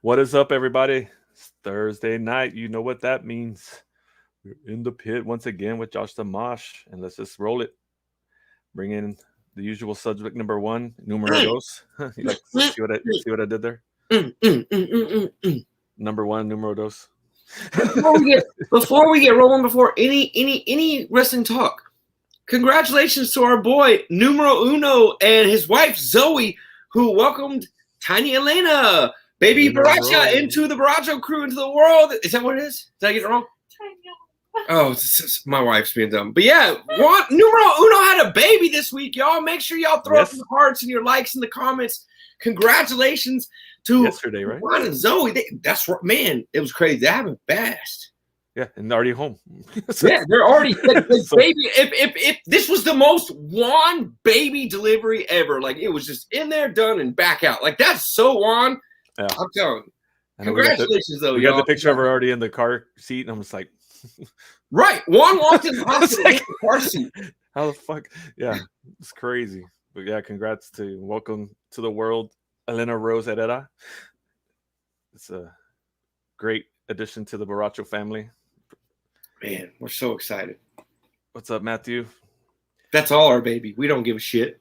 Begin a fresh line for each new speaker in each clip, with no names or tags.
What is up, everybody? It's Thursday night. You know what that means. We're in the pit once again with Josh the Mosh, and let's just roll it. Bring in the usual subject number one, numero dos. You like see what I did there? Number one, numero dos.
Before we get rolling, before any wrestling talk, congratulations to our boy Numero Uno and his wife Zoe, who welcomed Tiny Elena, baby Baracha, into the Baracho crew, into the world. Is that what it is? Did I get it wrong? Oh, my wife's being dumb. But yeah, Numero Uno had a baby this week, y'all. Make sure y'all throw up your hearts and your likes in the comments. Congratulations to
yesterday, right?
Juan and Zoe. That's right, man. It was crazy. That happened fast.
Yeah, and already home.
Yeah, they're already baby. If this was the most Juan baby delivery ever, like it was just in there, done, and back out. Like that's so Juan. Yeah. I'm telling you. Congratulations, though.
We got the picture of her already in the car seat, and I'm just like,
right. Juan walked in the hospital in the car seat.
How the fuck? Yeah, it's crazy. But yeah, congrats to welcome to the world, Elena Rose Herrera. It's a great addition to the Baracho family.
Man, we're so excited.
What's up, Matthew?
That's all our baby. We don't give a shit.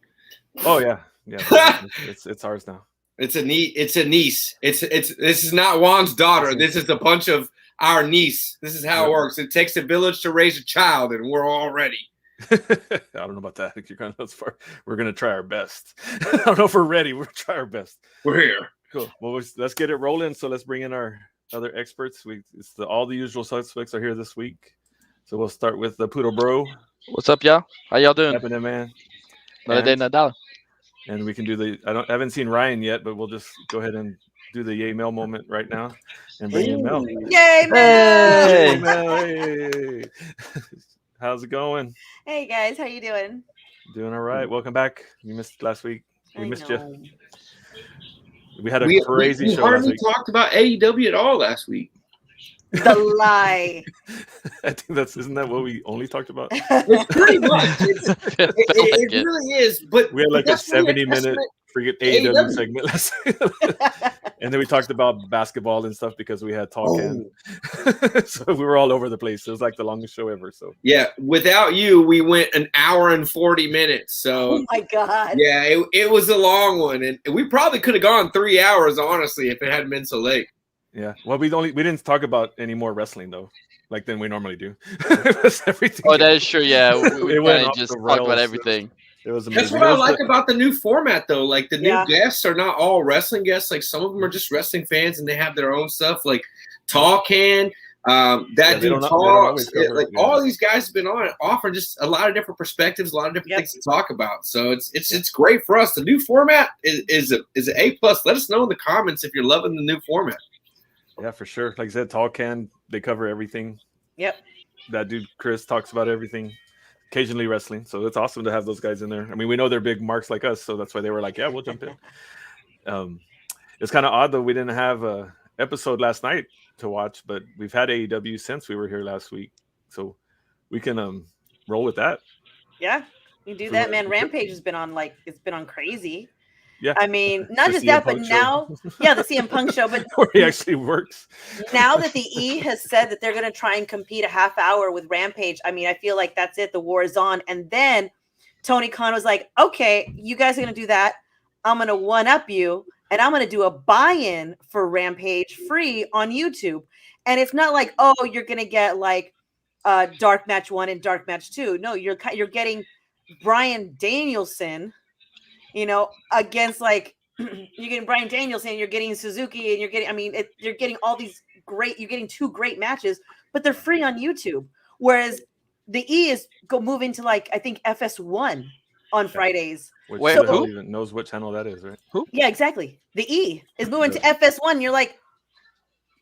Oh yeah. It's ours now.
It's a niece. It's this is not Juan's daughter. This is a bunch of our niece. This is how it works. It takes a village to raise a child, and we're all ready.
I don't know about that. I think you're kind of as far. We're gonna try our best. I don't know if we're ready. We'll try our best.
We're here.
Cool. Well, let's get it rolling. So let's bring in our other experts. All the usual suspects are here this week. So we'll start with the Poodle Bro.
What's up, y'all? How y'all doing?
Happening, man. And we can do I haven't seen Ryan yet, but we'll just go ahead and do the yay Mel moment right now and bring in Mel.
Yay Mel!
Hey Mel! Hey. How's it going?
Hey guys, how you doing?
Doing all right. Welcome back. You missed last week. We missed you. We had a crazy show.
We hardly talked about AEW at all last week.
The lie.
I think isn't that what we only talked about?
It's pretty much. It really is. But
we had like a 70-minute AEW segment last week. And then we talked about basketball and stuff because we had talk and so we were all over the place. It was like the longest show ever. So
yeah, without you, we went an hour and 40 minutes. So
oh my god.
Yeah, it was a long one, and we probably could have gone 3 hours, honestly, if it hadn't been so late.
Yeah. Well, we didn't talk about any more wrestling though, like than we normally do. It was everything.
Oh, that is true. Yeah, we kind of just talked about everything.
It was amazing.
That's what I like about the new format, though. Like the new guests are not all wrestling guests. Like some of them are just wrestling fans, and they have their own stuff. Like Talkan, dude talks. All these guys have been on offering just a lot of different perspectives, a lot of different things to talk about. So it's great for us. The new format is an A+. Let us know in the comments if you're loving the new format.
Yeah, for sure. Like I said, Talkan, they cover everything.
Yep.
That dude Chris talks about everything. Occasionally wrestling, so it's awesome to have those guys in there. I mean, we know they're big marks like us, so that's why they were like, "Yeah, we'll jump in." It's kind of odd though. We didn't have a episode last night to watch, but we've had AEW since we were here last week, so we can roll with that.
Yeah, you do that, man. Rampage has been on it's been on crazy.
Yeah,
I mean, not just that, but now, the CM Punk show, but
where he actually works.
Now that the E has said that they're going to try and compete a half hour with Rampage, I mean, I feel like that's it. The war is on. And then Tony Khan was like, okay, you guys are going to do that. I'm going to one-up you, and I'm going to do a buy-in for Rampage free on YouTube. And it's not like, oh, you're going to get like Dark Match 1 and Dark Match 2. No, you're getting Bryan Danielson, against you're getting Bryan Danielson, you're getting Suzuki, and you're getting all these you're getting two great matches, but they're free on YouTube. Whereas the E is moving to I think FS1 on Fridays.
Wait, who even knows what channel that is, right?
Who?
Yeah, exactly. The E is moving to FS1. You're like,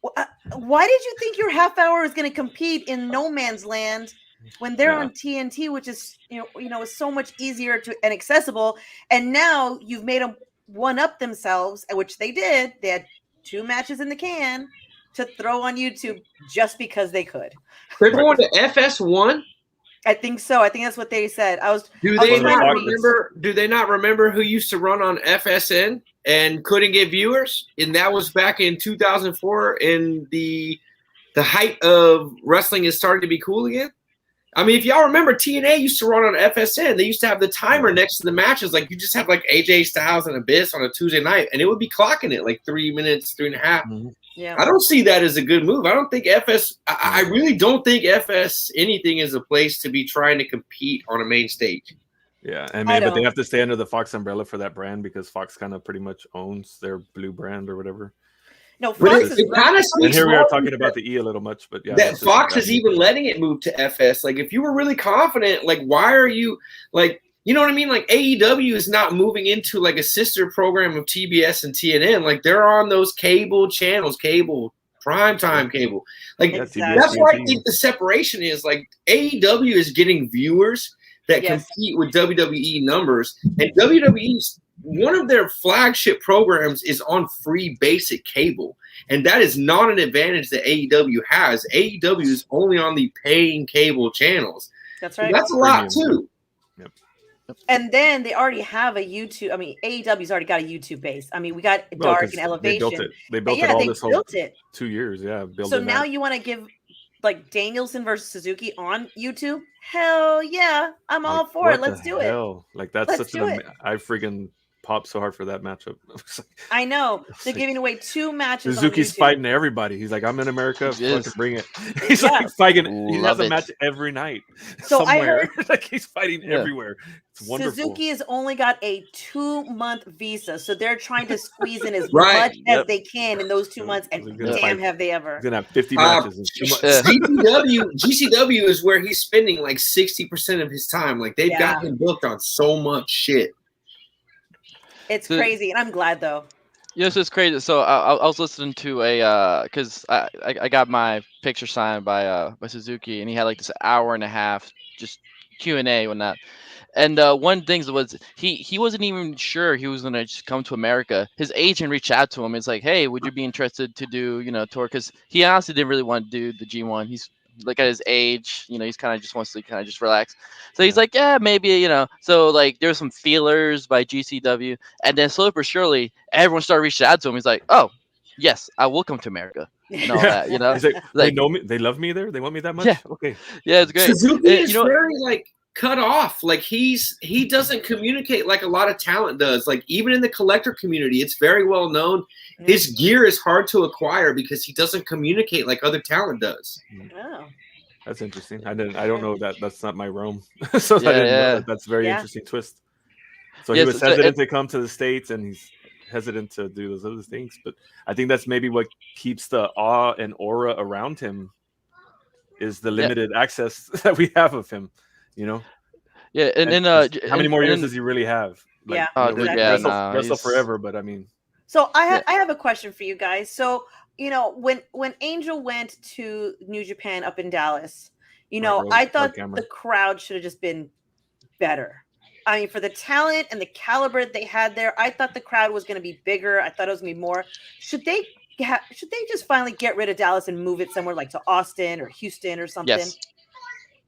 why did you think your half hour is going to compete in no man's land when they're on TNT, which is is so much easier and accessible, and now you've made them one up themselves, which they did. They had 2 matches in the can to throw on YouTube just because they could.
They're going to FS1.
I think so. I think that's what they said.
Do they not remember who used to run on FSN? and couldn't get viewers, and that was back in 2004, and the height of wrestling is starting to be cool again. I mean, if y'all remember, TNA used to run on FSN. They used to have the timer next to the matches. Like, you just have like AJ Styles and Abyss on a Tuesday night, and it would be clocking it like 3 minutes, 3.5.
Mm-hmm.
Yeah.
I don't see that as a good move. I don't think I really don't think FS anything is a place to be trying to compete on a main stage.
Yeah, and but they have to stay under the Fox umbrella for that brand because Fox kind of pretty much owns their blue brand or whatever.
No, Fox
is kind of.
And here we are talking about the E a little much, but yeah,
that Fox is even letting it move to FS. Like, if you were really confident, like, why are you like, you know what I mean? Like, AEW is not moving into like a sister program of TBS and TNN. Like, they're on those cable channels, primetime cable. Like, that's why I think the separation is like AEW is getting viewers that compete with WWE numbers, and WWE's one of their flagship programs is on free basic cable, and that is not an advantage that AEW has. AEW is only on the paying cable channels.
That's right.
So that's a lot too.
Yep.
And then they already have a YouTube. I mean, AEW's already got a YouTube base. I mean, we got Dark and Elevation.
They built it all this whole 2 years. Yeah.
So now you want to give like Danielson versus Suzuki on YouTube? Hell yeah, I'm all for it. Let's do it.
Like, that's such an I freaking popped so hard for that matchup.
I know they're giving away 2 matches.
Suzuki's fighting everybody. He's like, I'm in America. Fucking bring it. He's like fighting. He has a match every night.
So
somewhere.
I heard
like he's fighting everywhere. It's wonderful.
Suzuki has only got a 2-month visa, so they're trying to squeeze in as much as they can in those 2 months. And damn, have they ever?
He's gonna have 50 matches.
GCW is where he's spending like 60% of his time. Like, they've got him booked on so much shit.
It's crazy, and I'm glad though.
Yes, it's crazy. So I was listening to a because I got my picture signed by Suzuki, and he had like this hour and a half just Q&A and that. And one thing was he wasn't even sure he was gonna just come to America. His agent reached out to him. It's like, hey, would you be interested to do tour? Because he honestly didn't really want to do the G1. He's like at his age, he's kind of just wants to kind of just relax. So he's like, yeah, maybe, So like there's some feelers by GCW, and then slowly but surely, everyone started reaching out to him. He's like, oh, yes, I will come to America. And all that,
He's like, they know me, they love me there, they want me that much.
Yeah,
okay,
yeah, it's great.
Suzuki is very like cut off. Like, he doesn't communicate like a lot of talent does. Like, even in the collector community, it's very well known. His gear is hard to acquire because he doesn't communicate like other talent does.
Oh.
That's interesting. I don't know that. That's not my realm. So I didn't know that. That's a very interesting twist. So he was hesitant to come to the States, and he's hesitant to do those other things. But I think that's maybe what keeps the awe and aura around him is the limited access that we have of him.
Yeah, and then
how many more years does he really have? Like, wrestle forever. But I mean.
So I have a question for you guys. So when Angel went to New Japan up in Dallas, I thought the crowd should have just been better. I mean, for the talent and the caliber they had there, I thought the crowd was going to be bigger. I thought it was going to be more. Should they just finally get rid of Dallas and move it somewhere like to Austin or Houston or something?
Yes.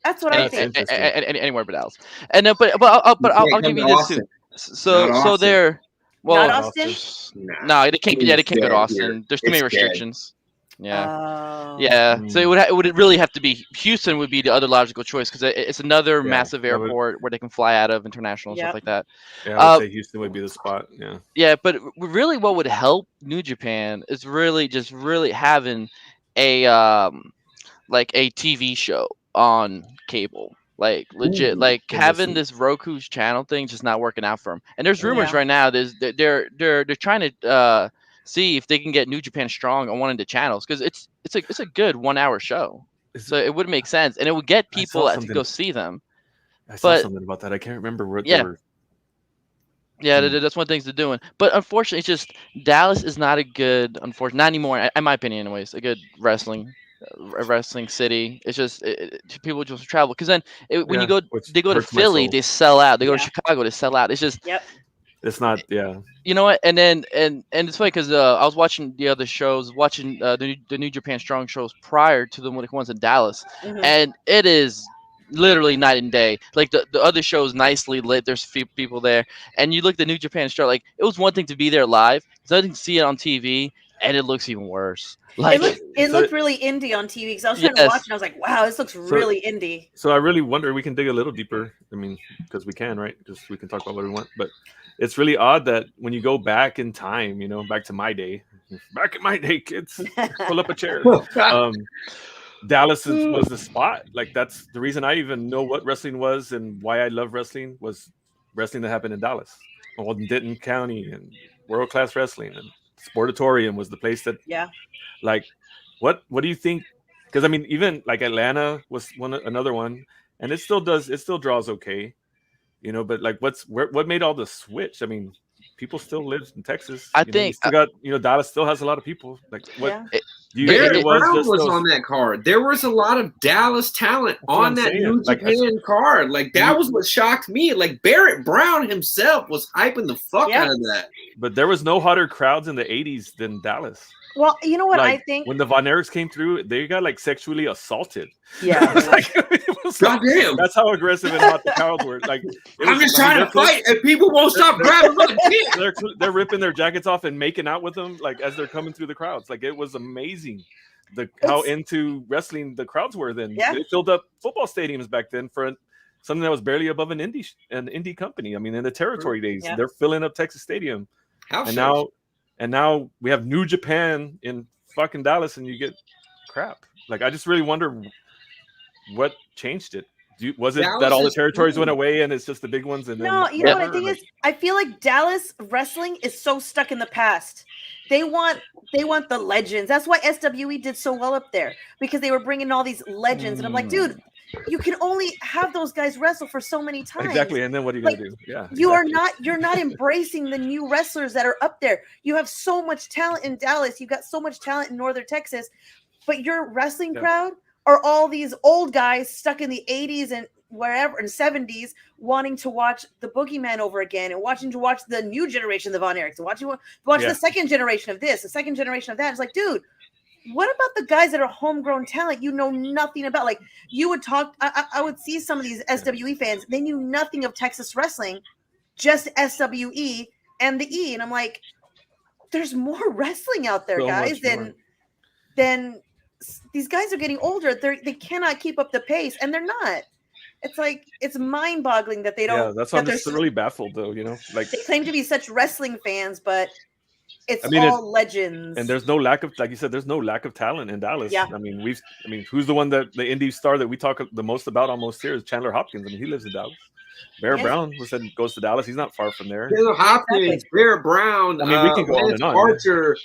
That's what I think.
Anywhere but Dallas. And but I'll give you this too. So they're. Well,
not Austin?
No, they can't. Yeah, they can't go to Austin. There's too many restrictions. Yeah, yeah. So it would really have to be Houston would be the other logical choice because it's another massive airport where they can fly out of international and stuff like that.
Yeah, I would say Houston would be the spot. Yeah.
Yeah, but really, what would help New Japan is really having a like a TV show on cable. Like legit, like having this Roku's channel thing just not working out for them. And there's rumors right now. They're trying to see if they can get New Japan Strong on one of the channels because it's a good 1 hour show. So it would make sense, and it would get people to go see them.
I saw something about that. I can't remember what they were.
Yeah, that's one thing they're doing. But unfortunately, it's just Dallas is not a good, unfortunately, not anymore, in my opinion, anyways, a good wrestling city. It's just people just travel because then when you go, they go to Philly, they sell out. They go to Chicago, they sell out. It's just
it's not
You know what? And then and it's funny because I was watching the other shows, watching the New Japan Strong shows prior to the ones in Dallas, and it is literally night and day. Like the other shows nicely lit. There's people there, and you look at the New Japan show. Like it was one thing to be there live, it's another thing to see it on TV, and it looks even worse. Like
It
So-
looked really indie on TV because I was trying to
Yes.
watch it. And I was like, wow, this looks really indie.
So I really wonder. We can dig a little deeper. I mean, because we can, right? Just we can talk about what we want. But it's really odd that when you go back in time, you know, back to my day, back in my day, kids, pull up a chair. Dallas was the spot. Like that's the reason I even know what wrestling was and why I love wrestling was wrestling that happened in Dallas, well, in Denton County, and World Class Wrestling and Sportatorium was the place that.
Yeah.
Like, what do you think? Because I mean, even like Atlanta was another one, and it still draws okay, you know. But like, what made all the switch? I mean, people still live in Texas.
I
You know, you
think-
still got, you know, Dallas still has a lot of people. Like, what
Yeah.
do you think
Barrett
it was?
Brown
Just
was
those,
on that card. There was a lot of Dallas talent
what
on
I'm
that
saying.
New
Like,
Japan card. Like that was what shocked me. Like Barrett Brown himself was hyping the fuck
Yeah.
out of that.
but there was no hotter crowds in the '80s than Dallas.
Well, you know what
Like,
I think?
when the Von Erichs came through, they got like sexually assaulted.
Yeah.
Like, it was like-
Goddamn.
that's how aggressive and hot the crowds were. Like, it
I'm
was-
just
I mean,
trying
they're
to
close-
fight and people won't stop grabbing my dick.
they're ripping their jackets off and making out with them like as they're coming through the crowds. Like it was amazing how
It's-
into wrestling the crowds were then.
Yeah.
They filled up football stadiums back then for something that was barely above an indie company. I mean, in the territory days,
Yeah.
they're filling up Texas Stadium,
House
and
shows.
now we have New Japan in fucking Dallas, and you get crap. Like I just really wonder what changed it. Was it
Dallas
that all the
is
territories went
cool.
away and it's just the big ones? And then
No, you know what I
whatever?
think
Like,
is I feel like Dallas wrestling is so stuck in the past. They want the legends. That's why SWE did so well up there because they were bringing all these legends. And I'm like, dude, you can only have those guys wrestle for so many times.
exactly. And then what are you
Like,
gonna do? Yeah,
You're not embracing the new wrestlers that are up there. You have so much talent in Dallas. You've got so much talent in Northern Texas, but your wrestling
Yeah.
crowd are all these old guys stuck in the 80s and wherever and 70s wanting to watch the Boogeyman over again and watching to watch the new generation of the Von Erichs and watch
Yeah.
the second generation of this, the second generation of that. It's like, dude, what about the guys that are homegrown talent you know nothing about? Like you would talk, I would see some of these SWE fans, they knew nothing of Texas wrestling, just SWE and the E. And I'm like, there's more wrestling out there,
So
guys,
much more.
than these guys are getting older. They cannot keep up the pace, and they're not. It's like it's mind-boggling that they don't.
Yeah, that's why I'm
that
just
they're
really baffled, though. You know, like,
they claim to be such wrestling fans, but it's
I mean,
all legends.
and there's no lack of, like you said, there's no lack of talent in Dallas.
Yeah.
I mean, who's the one that the indie star that we talk the most about almost here is Chandler Hopkins. I mean, he lives in Dallas. Barrett
Yes.
Brown was said goes to Dallas. He's not far from there.
Taylor Hopkins, Barrett Brown,
I mean, we can go on
Lance
and on,
Archer,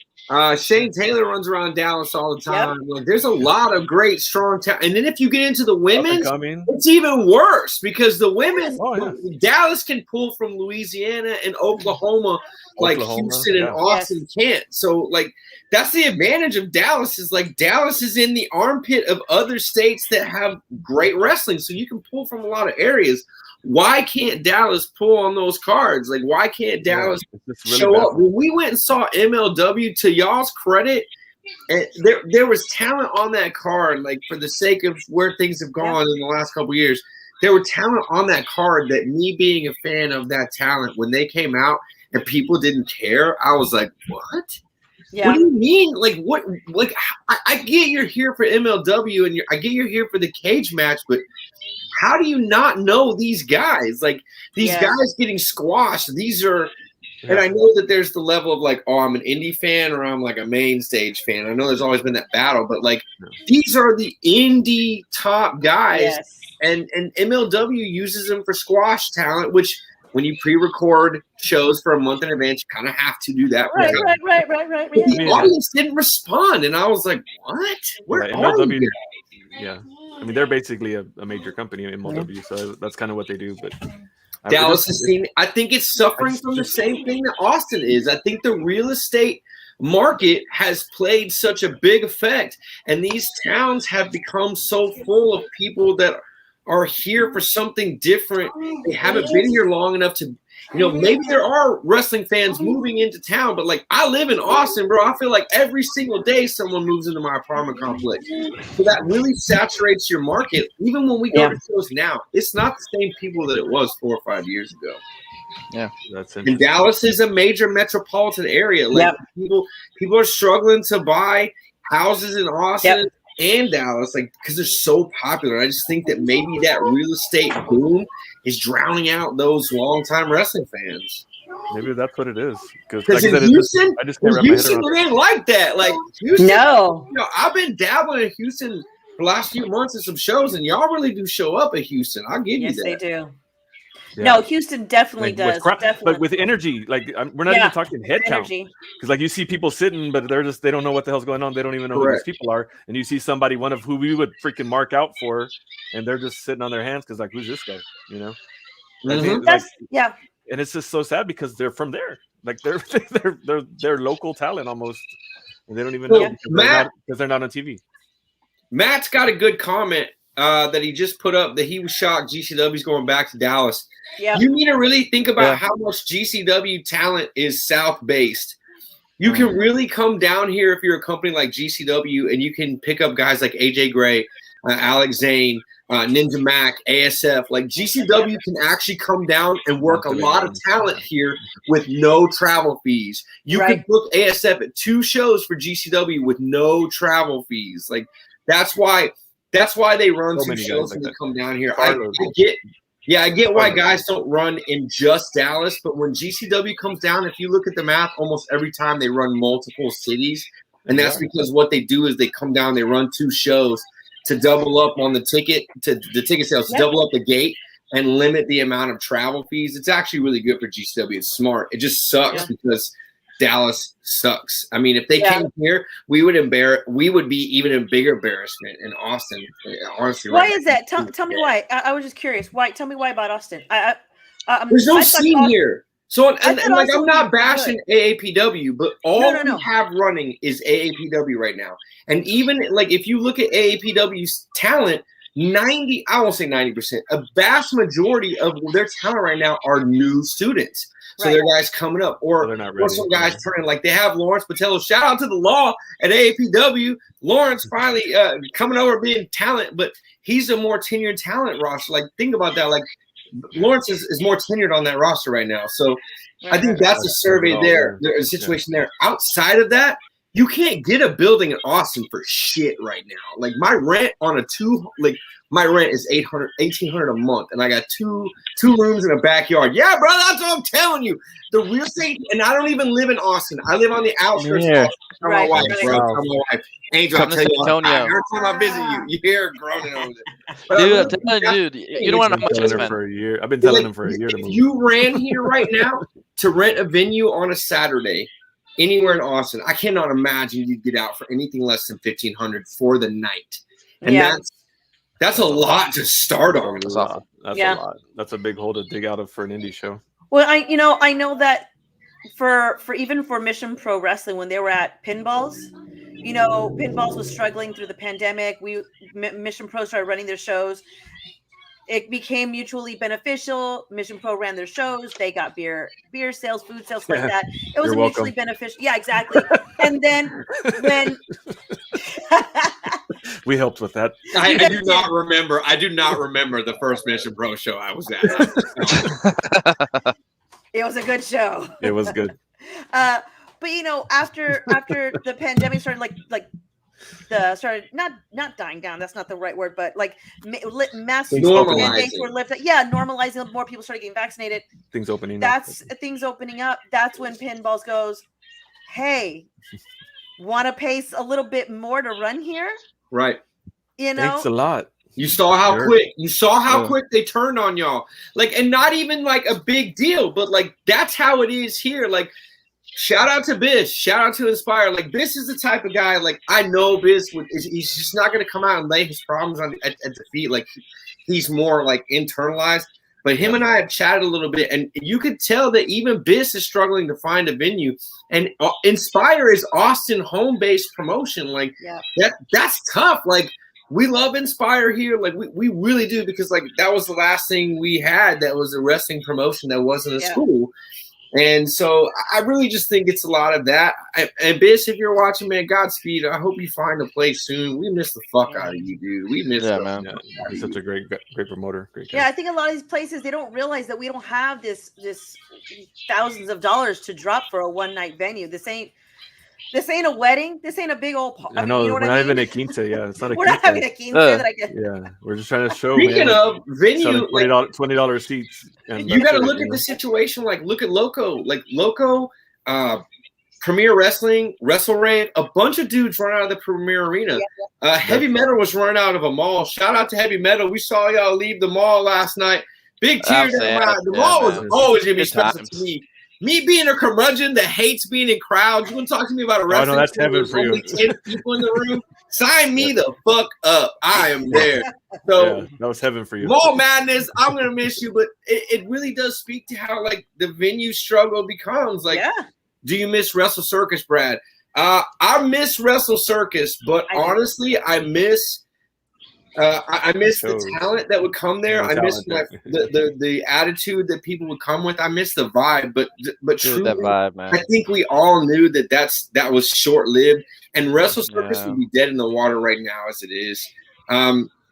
Shane Taylor runs around Dallas all the time. Like, there's a lot of great, strong talent. And then if you get into the women's,
Coming.
it's even worse because the women,
Oh, yeah.
Dallas can pull from Louisiana and Oklahoma, like
Oklahoma,
Houston and
yeah.
Austin can't. So, like, that's the advantage of Dallas is like Dallas is in the armpit of other states that have great wrestling. So you can pull from a lot of areas. Why can't Dallas pull on those cards? Like, why can't Dallas
It's really
show up?
baffling.
When we went and saw MLW, to y'all's credit, and there was talent on that card. Like, for the sake of where things have gone in the last couple of years, there were talent on that card that me being a fan of that talent, when they came out and people didn't care, I was like, what?
yeah,
What do you mean? Like, what? Like, I get you're here for MLW and I get you're here for the cage match, but how do you not know these guys? Like, these
Yeah.
guys getting squashed. These are, and I know that there's the level of like, oh, I'm an indie fan or I'm like a main stage fan. I know there's always been that battle, but like, these are the indie top guys,
yes.
and MLW uses them for squash talent, which when you pre-record shows for a month in advance, you kind of have to do that.
Right.
But the
Yeah.
audience didn't respond, and I was like, "What? Where
Yeah,
are
MLW,
you?"
yeah. I mean, they're basically a major company in MLW, so that's kind of what they do. But
Dallas has seen. I think it's suffering from the same thing that Austin is. I think the real estate market has played such a big effect, and these towns have become so full of people that are here for something different. They haven't been here long enough to maybe there are wrestling fans moving into town, but like I live in Austin, bro. I feel like every single day someone moves into my apartment complex. So that really saturates your market. Even when we go to shows now, it's not the same people that it was 4 or 5 years ago.
Yeah,
that's
and Dallas is a major metropolitan area. Like people are struggling to buy houses in Austin and Dallas, like because they're so popular. I just think that maybe that real estate boom is drowning out those longtime wrestling fans.
Maybe that's what it is.
Because like in Houston, I just can't wrap my head around it ain't like that. Like Houston, I've been dabbling in Houston the last few months in some shows, and y'all really do show up at Houston. I'll give you that.
Yes, they do. Yeah. No, Houston definitely does. Definitely.
But with energy, like we're not even talking head count. Because like you see people sitting, but they don't know what the hell's going on. They don't even know who these people are. And you see somebody, one of who we would freaking mark out for, and they're just sitting on their hands because like, who's this guy? And it's just so sad because they're from there. Like they're local talent almost. And they don't even know because they're not on TV.
Matt's got a good comment that he just put up that he was shocked GCW's going back to Dallas. Yeah. You need to really think about how much GCW talent is South-based. You can really come down here if you're a company like GCW and you can pick up guys like AJ Gray, Alex Zane, Ninja Mac, ASF. Like GCW can actually come down and work a lot of talent here with no travel fees. You can book ASF at 2 shows for GCW with no travel fees. Like that's why they run 2 shows when they come down here. I get why guys don't run in just Dallas, but when GCW comes down, if you look at the map, almost every time they run multiple cities, and that's because what they do is they come down, they run 2 shows to double up on the ticket sales, to double up the gate and limit the amount of travel fees. It's actually really good for GCW. It's smart. It just sucks because Dallas sucks. I mean, if they came here, we would be even a bigger embarrassment in Austin. Honestly,
why is that? Tell me why. I was just curious. Why? Tell me why about Austin.
There's no scene here. So and like I'm not bashing AAPW, but all we have running is AAPW right now. And even like if you look at AAPW's talent, I won't say 90%, a vast majority of their talent right now are new students. So they're guys coming up, or some guys turning. Like they have Lawrence Patello. Shout out to the law at AAPW. Lawrence finally coming over being talent, but he's a more tenured talent roster. Like think about that. Like Lawrence is more tenured on that roster right now. So I think that's a survey there. There's a situation there. Outside of that, you can't get a building in Austin for shit right now. Like my rent on my rent is $1,800 a month, and I got two rooms in a backyard. Yeah, bro, that's what I'm telling you. The real estate, and I don't even live in Austin. I live on the outskirts of Austin. My wife, bro. My wife. Angel, I'll tell you, every time I visit you, you hear her groaning over it.
Dude, you don't want to know how much I spent.
For a year. I've been telling him for a year.
If you ran here right now to rent a venue on a Saturday, anywhere in Austin, I cannot imagine you'd get out for anything less than $1,500 for the night. And that's a lot to start on.
That's a lot. That's a big hole to dig out of for an indie show.
Well, I know that for even for Mission Pro Wrestling, when they were at Pinballs, Pinballs was struggling through the pandemic. Mission Pro started running their shows. It became mutually beneficial. Mission Pro ran their shows. They got beer sales, food sales, like that. It was mutually beneficial. Yeah, exactly. And then when
we helped with that.
I do not remember the first Mission Pro show I was at.
It was a good show.
It was good.
But after the pandemic started, started not dying down. That's not the right word, but like mass mandates were lifted. Yeah, normalizing. More people started getting vaccinated.
Things opening
up. That's when Pinballs goes, hey, want to pay a little bit more to run here?
Right.
Thanks a lot.
You saw how quick. You saw how quick they turned on y'all. Like, and not even like a big deal, but like that's how it is here. Like, shout out to Bish. Shout out to Inspire. Like, Bish is the type of guy. Like, I know Bish. He's just not going to come out and lay his problems at the feet. Like, he's more like internalized. But him and I have chatted a little bit, and you could tell that even Bish is struggling to find a venue. And Inspire is Austin home-based promotion. Like, that's tough. Like, we love Inspire here. Like we really do, because like that was the last thing we had that was a wrestling promotion that wasn't a school. And so I really just think it's a lot of that. And Bish, if you're watching, man, Godspeed. I hope you find a place soon. We miss the fuck out of you, dude. We miss
man.
Yeah, he's such a great promoter. Great guy.
Yeah, I think a lot of these places, they don't realize that we don't have this thousands of dollars to drop for a one night venue. This ain't a wedding. This ain't a big old party.
I know,
you know
we're
what
not
I mean?
even a quince. Yeah, it's not a
We're
quince.
not having a quince that I guess.
Yeah, we're just trying to show.
Speaking of venue,
$20 seats. And
you got to look at the situation. Like, look at Loco. Like Loco, Premier Wrestling, Wrestle Rave. A bunch of dudes run out of the Premier Arena. Heavy Metal was run out of a mall. Shout out to Heavy Metal. We saw y'all leave the mall last night. Big tear down. The mall was always gonna be special to me. Me being a curmudgeon that hates being in crowds. You want to talk to me about a wrestling?
Oh, no, that's heaven for you.
Only 10 people in the room. Sign me the fuck up. I am there. So
that was heaven for you.
Mall Madness, I'm gonna miss you, but it really does speak to how like the venue struggle becomes. Like, do you miss Wrestle Circus, Brad? I miss Wrestle Circus, but honestly, I miss the talent that would come there. I miss the attitude that people would come with. I miss the vibe, but truly,
that vibe, man.
I think we all knew that was short lived, and Wrestle Circus would be dead in the water right now as it is.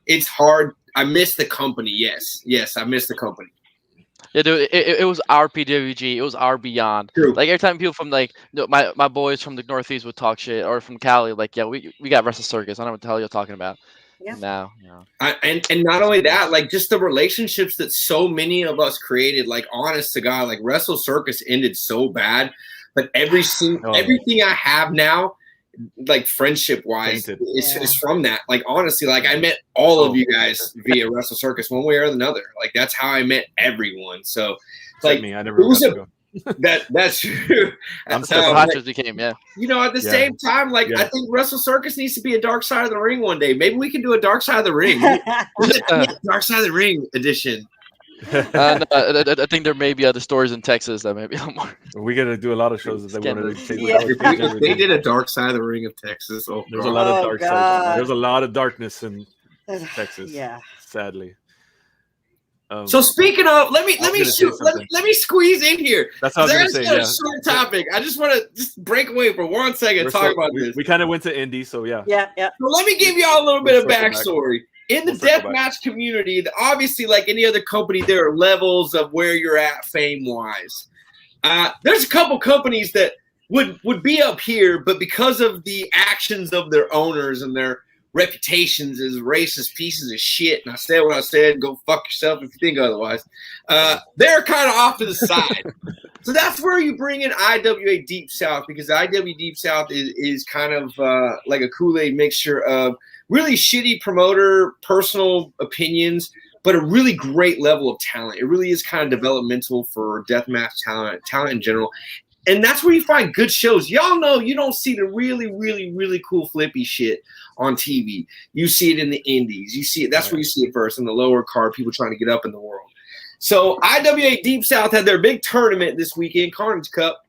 It's hard. I miss the company. Yes, I miss the company.
Yeah, dude, it was our PWG. It was our Beyond.
True.
Like every time people from like my boys from the Northeast would talk shit, or from Cali, like, yeah, we got Wrestle Circus. I don't know what the hell you're talking about. Yeah. Now,
and not only that, like just the relationships that so many of us created. Like, honest to God, like Wrestle Circus ended so bad, but everything I have now, like friendship wise, is from that. Like, honestly, like I met all of you guys via Wrestle Circus one way or another. Like that's how I met everyone. So like
me, I never got to go.
That's true.
I'm so became,
you know, at the same time, like I think Wrestle Circus needs to be a Dark Side of the Ring one day. Maybe we can do a Dark Side of the Ring. Dark Side of the Ring edition.
No, I think there may be other stores in Texas that may be a little more.
We got to do a lot of shows that they wanted to take.
If they did a Dark Side of the Ring of Texas.
There's a lot of dark side. There's a lot of darkness in Texas.
Yeah,
sadly.
So speaking of, let me squeeze in here.
That's what I was going to say.
A short topic. I just want to break away for 1 second and talk about this.
We kind of went to indie, so yeah.
So let me give y'all a little bit of backstory. In the deathmatch community, obviously, like any other company, there are levels of where you're at fame-wise. There's a couple companies that would be up here, but because of the actions of their owners and their reputations as racist pieces of shit, and I said what I said, go fuck yourself if you think otherwise, they're kind of off to the side. So that's where you bring in IWA Deep South, because IWA Deep South is kind of like a Kool-Aid mixture of really shitty promoter personal opinions, but a really great level of talent. It really is kind of developmental for deathmatch talent in general. And that's where you find good shows. Y'all know you don't see the really, really, really cool flippy shit on TV. You see it in the indies. You see it. That's where you see it first, in the lower card, people trying to get up in the world. So IWA Deep South had their big tournament this weekend, Carnage Cup,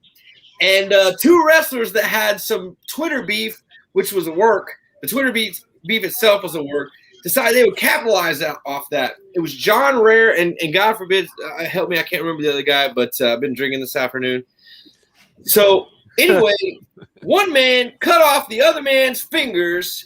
and two wrestlers that had some Twitter beef, which was a work. The Twitter beef itself was a work. Decided they would capitalize off that. It was John Rare and God forbid, help me, I can't remember the other guy, but I've been drinking this afternoon. So anyway, one man cut off the other man's fingers,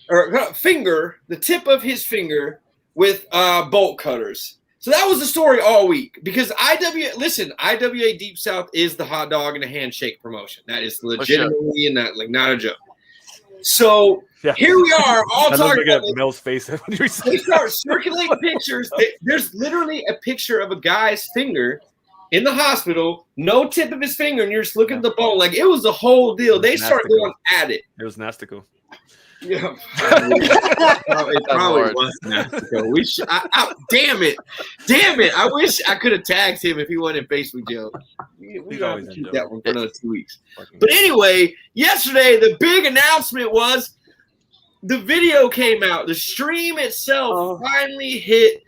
or the tip of his finger with bolt cutters. So that was the story all week, because IWA Deep South is the hot dog and a handshake promotion. That is legitimately and that not a joke. So here we are all talking about
Mel's face.
They start circulating pictures. There's literally a picture of a guy's finger in the hospital, no tip of his finger, and you're just looking at the bone. Like, it was a whole deal. They started going at it.
It was nastical.
Yeah. It probably was nastical. Damn it. I wish I could have tagged him if he wasn't in Facebook jail. We got to keep that one for another 2 weeks. But anyway, yesterday, the big announcement was the video came out. The stream itself finally hit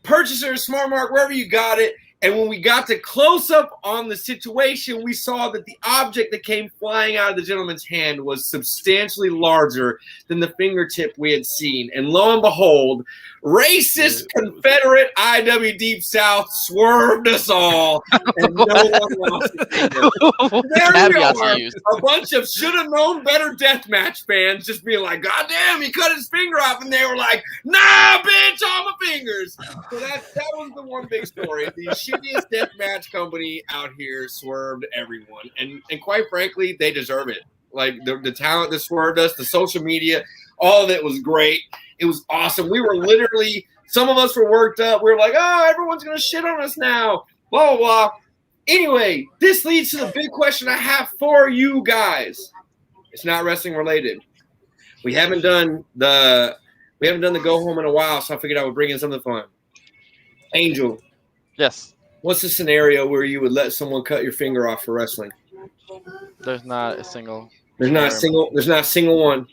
purchasers, Smart Mark, wherever you got it. And when we got to close up on the situation, we saw that the object that came flying out of the gentleman's hand was substantially larger than the fingertip we had seen. And lo and behold, racist Confederate IW Deep South swerved us all, and no one lost a finger. There we are, a bunch of should-have-known better deathmatch fans just being like, God damn, he cut his finger off. And they were like, nah, bitch, all my fingers. So that was the one big story. The shittiest deathmatch company out here swerved everyone. And quite frankly, they deserve it. Like, the talent that swerved us, the social media, all of it was great. It was awesome. We were literally, some of us were worked up. We were like, oh, everyone's going to shit on us now. Blah, blah, blah. Anyway, this leads to the big question I have for you guys. It's not wrestling related. We haven't done the go home in a while, so I figured I would bring in something fun. Angel.
Yes.
What's the scenario where you would let someone cut your finger off for wrestling?
There's not a single.
There's not a single one.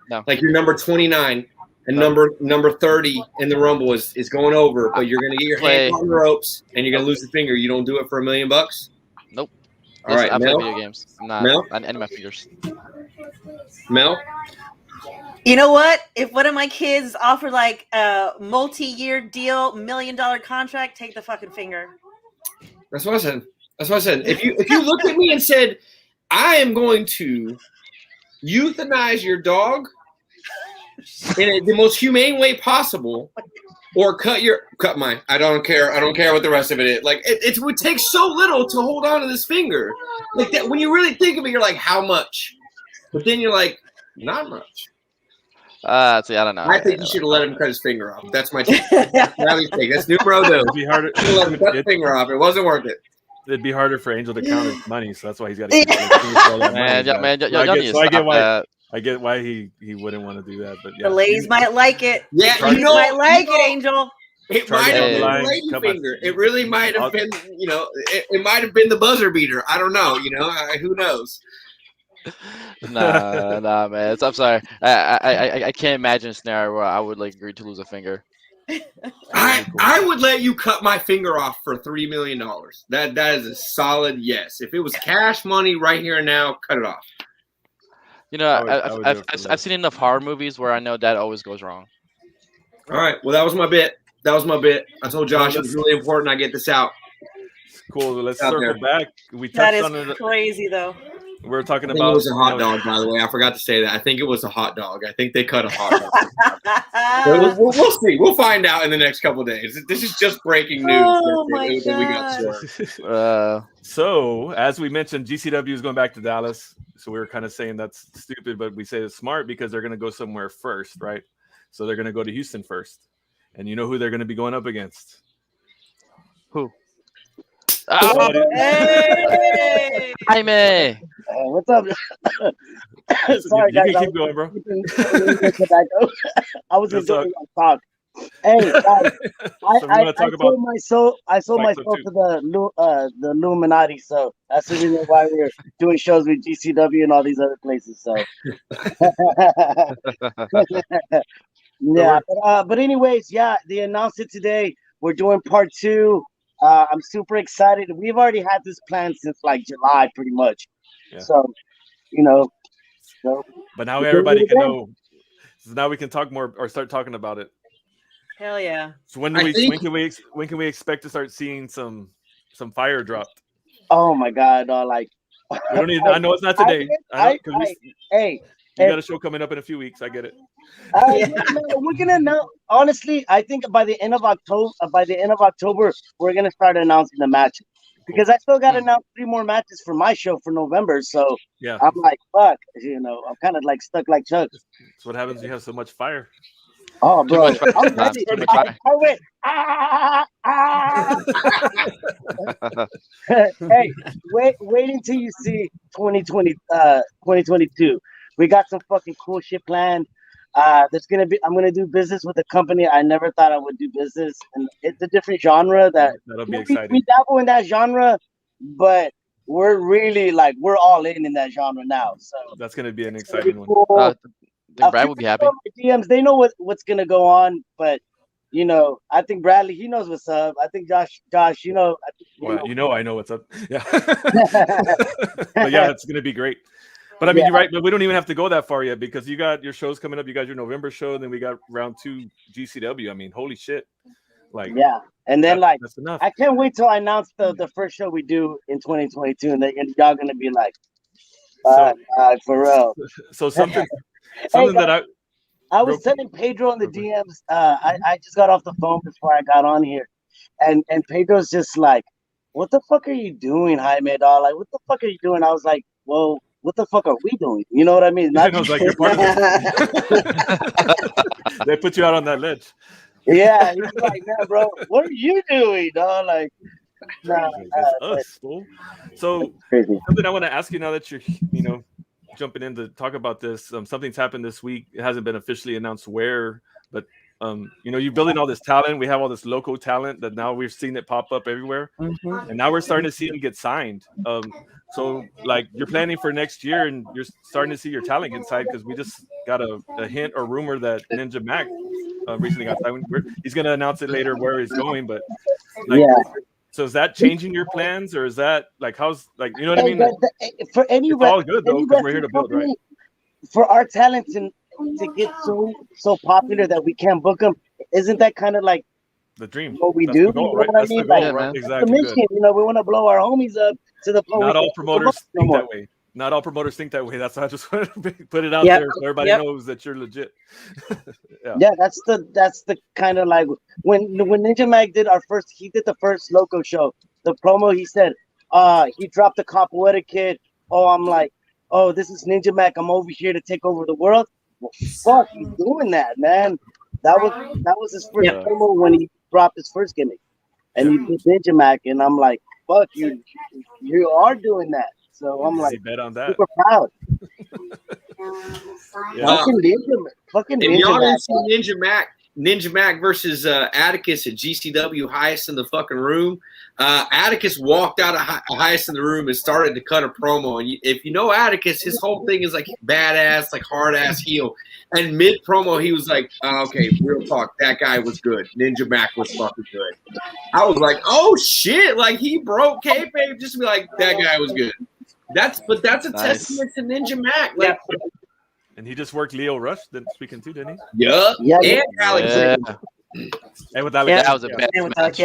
No.
Like you're number 29 and number 30 in the Rumble is going over, but you're gonna get your hand on the ropes and you're gonna lose the finger. You don't do it for $1 million?
Nope.
All right,
I play
Mel?
video games. I'm not
Mel?
on any of my fingers.
Mel?
You know what? If one of my kids offered like a multi-year deal, $1 million contract, take the fucking finger.
That's what I said. If you looked at me and said, I am going to euthanize your dog in the most humane way possible, or cut mine. I don't care what the rest of it is. Like it would take so little to hold on to this finger. Like that, when you really think of it, you're like, how much? But then you're like, not much.
See, I don't know.
I think you should have let him cut his finger off. That's my take. That's numero dos.
It'd be harder.
Let him cut the finger off. It wasn't worth it.
It'd be harder for Angel to count his money, so that's why he's got to keep all that money. I get why he wouldn't want to do that, but yeah.
The ladies might like it.
Yeah,
the ladies might like it, Angel.
It might have been a lady finger. It really might have been, it might have been the buzzer beater. I don't know, who knows?
Nah, man. I'm sorry. I can't imagine a scenario where I would agree to lose a finger.
I would let you cut my finger off for $3 million. That is a solid yes. If it was cash money right here and now, cut it off.
I've seen enough horror movies where I know that always goes wrong.
All right. Well, that was my bit. I told Josh it was really important I get this out.
Cool. Let's circle back. We touched
that is
on it.
Crazy, though.
We're talking
about. It was a hot dog, by the way. I forgot to say that. I think it was a hot dog. I think they cut a hot dog. we'll see. We'll find out in the next couple of days. This is just breaking news.
Oh my God.
So, as we mentioned, GCW is going back to Dallas. So we were kind of saying that's stupid, but we say it's smart because they're going to go somewhere first, right? So they're going to go to Houston first. And you know who they're going to be going up against?
Who?
Oh, hey!
Jaime.
What's up? Sorry, guys.
You can keep going, bro.
I was enjoying my talk. Hey, guys, I sold myself to the Illuminati, so that's the reason why we're doing shows with GCW and all these other places. So, yeah. But anyways, yeah, they announced it today. We're doing part 2. I'm super excited. We've already had this plan since July, pretty much. Yeah. So,
But now everybody can know. So now we can talk more or start talking about it.
Hell yeah!
So when can we expect to start seeing some fire dropped?
Oh my God!
We don't need. I know it's not today.
Hey,
you got a show coming up in a few weeks. I get it.
We're gonna know. Honestly, I think by the end of October, we're gonna start announcing the matches because I still got to announce 3 more matches for my show for November. So
yeah,
I'm like, fuck, I'm kind of stuck like Chuck.
That's what happens when you have so much fire.
Oh, bro, I'm ready. I went. Hey, wait until you see 2022. We got some fucking cool shit planned. I'm gonna do business with a company I never thought I would do business, and it's a different genre
that'll be exciting.
We dabble in that genre, but we're really we're all in that genre now. So
that's gonna be an exciting one.
Cool.
Brad will be happy.
DMs, they know what's gonna go on, but I think Bradley, he knows what's up. I think Josh, I think,
Well, I know what's up. Yeah. But yeah, it's gonna be great. But I mean,
Yeah.
you're right. But we don't even have to go that far yet because you got your shows coming up. You got your November show, and then we got round 2 GCW. I mean, holy shit! Like,
Yeah. And then
that's enough.
I can't wait till I announce the first show we do in 2022, and y'all gonna be like, for real.
So something
Hey,
that
I was telling Pedro in the DMs. I just got off the phone before I got on here, and Pedro's just like, "What the fuck are you doing, Jaime? Dog? Like, what the fuck are you doing?" I was like, "Well, what the fuck are we doing?" You know what I mean?
I was like, you're part of it. They put you out on that ledge.
Yeah, he's like, "Nah, bro, what are you doing, dog? Like, nah."
That's us, fool. So
Crazy.
something I want to ask you now that you're, jumping in to talk about this. Something's happened this week. It hasn't been officially announced where, but you're building all this talent. We have all this local talent that now we've seen it pop up everywhere, and now we're starting to see them get signed. So like you're planning for next year, and you're starting to see your talent get signed because we just got a hint or rumor that Ninja Mac recently got signed. He's going to announce it later where he's going, but like.
Yeah.
So is that changing your plans, or is that like how's like you know what I mean?
For any
It's all good though because we're here to build, right?
For our talent to get so popular that we can't book them, isn't that kind of like
the dream?
what we
That's
do?
the goal,
You know
right?
what I
That's the
mean?
goal,
Like,
right?
the
Exactly.
mission, we want to blow our homies up to the point.
Not all promoters think that way. Not all promoters think that way. That's why I just want to put it out there so everybody knows that you're legit.
Yeah, that's the kind of like when Ninja Mag did he did the first Loco show. The promo, he said, he dropped the Capoeira kid. Oh, I'm like, oh, this is Ninja Mac. I'm over here to take over the world. Well, fuck, he's doing that, man. That was his first promo when he dropped his first gimmick, and he did Ninja Mac, and I'm like, fuck, you are doing that. So I'm like,
bet on that.
super proud.
Fucking Ninja Mac. Ninja Mac versus Atticus at GCW, highest in the fucking room. Atticus walked out of highest in the room and started to cut a promo. And if you know Atticus, his whole thing is like badass, like hard ass heel. And mid promo, he was like, okay, real talk, that guy was good. Ninja Mac was fucking good. I was like, oh shit, like he broke kayfabe just to be like, that guy was good. That's a testament to Ninja Mac. Like,
and he just worked Leo Rush, speaking too, didn't he?
Yeah. And Alex.
And with Alex.
That was a bad match.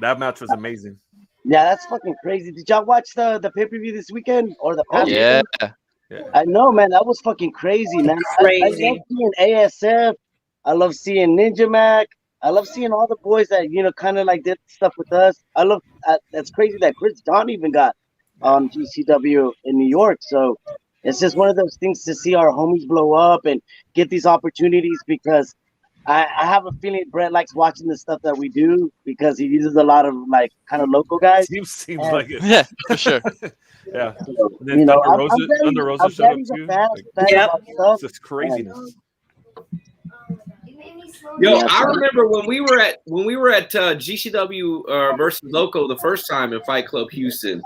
That match was amazing.
Yeah, that's fucking crazy. Did y'all watch the pay-per-view this weekend or the past weekend?
Yeah.
I know, man. That was fucking crazy, man.
Crazy.
I love seeing ASF. I love seeing Ninja Mac. I love seeing all the boys that kind of like did stuff with us. I love that's crazy that Chris Don even got on GCW in New York. So it's just one of those things to see our homies blow up and get these opportunities because I have a feeling Brett likes watching the stuff that we do because he uses a lot of like kind of local guys.
Seems like it.
Yeah, for sure.
Yeah.
So,
And then Thunder Rosa showed up too. It's just craziness.
Yo, I remember when we were at GCW versus Loco the first time in Fight Club Houston.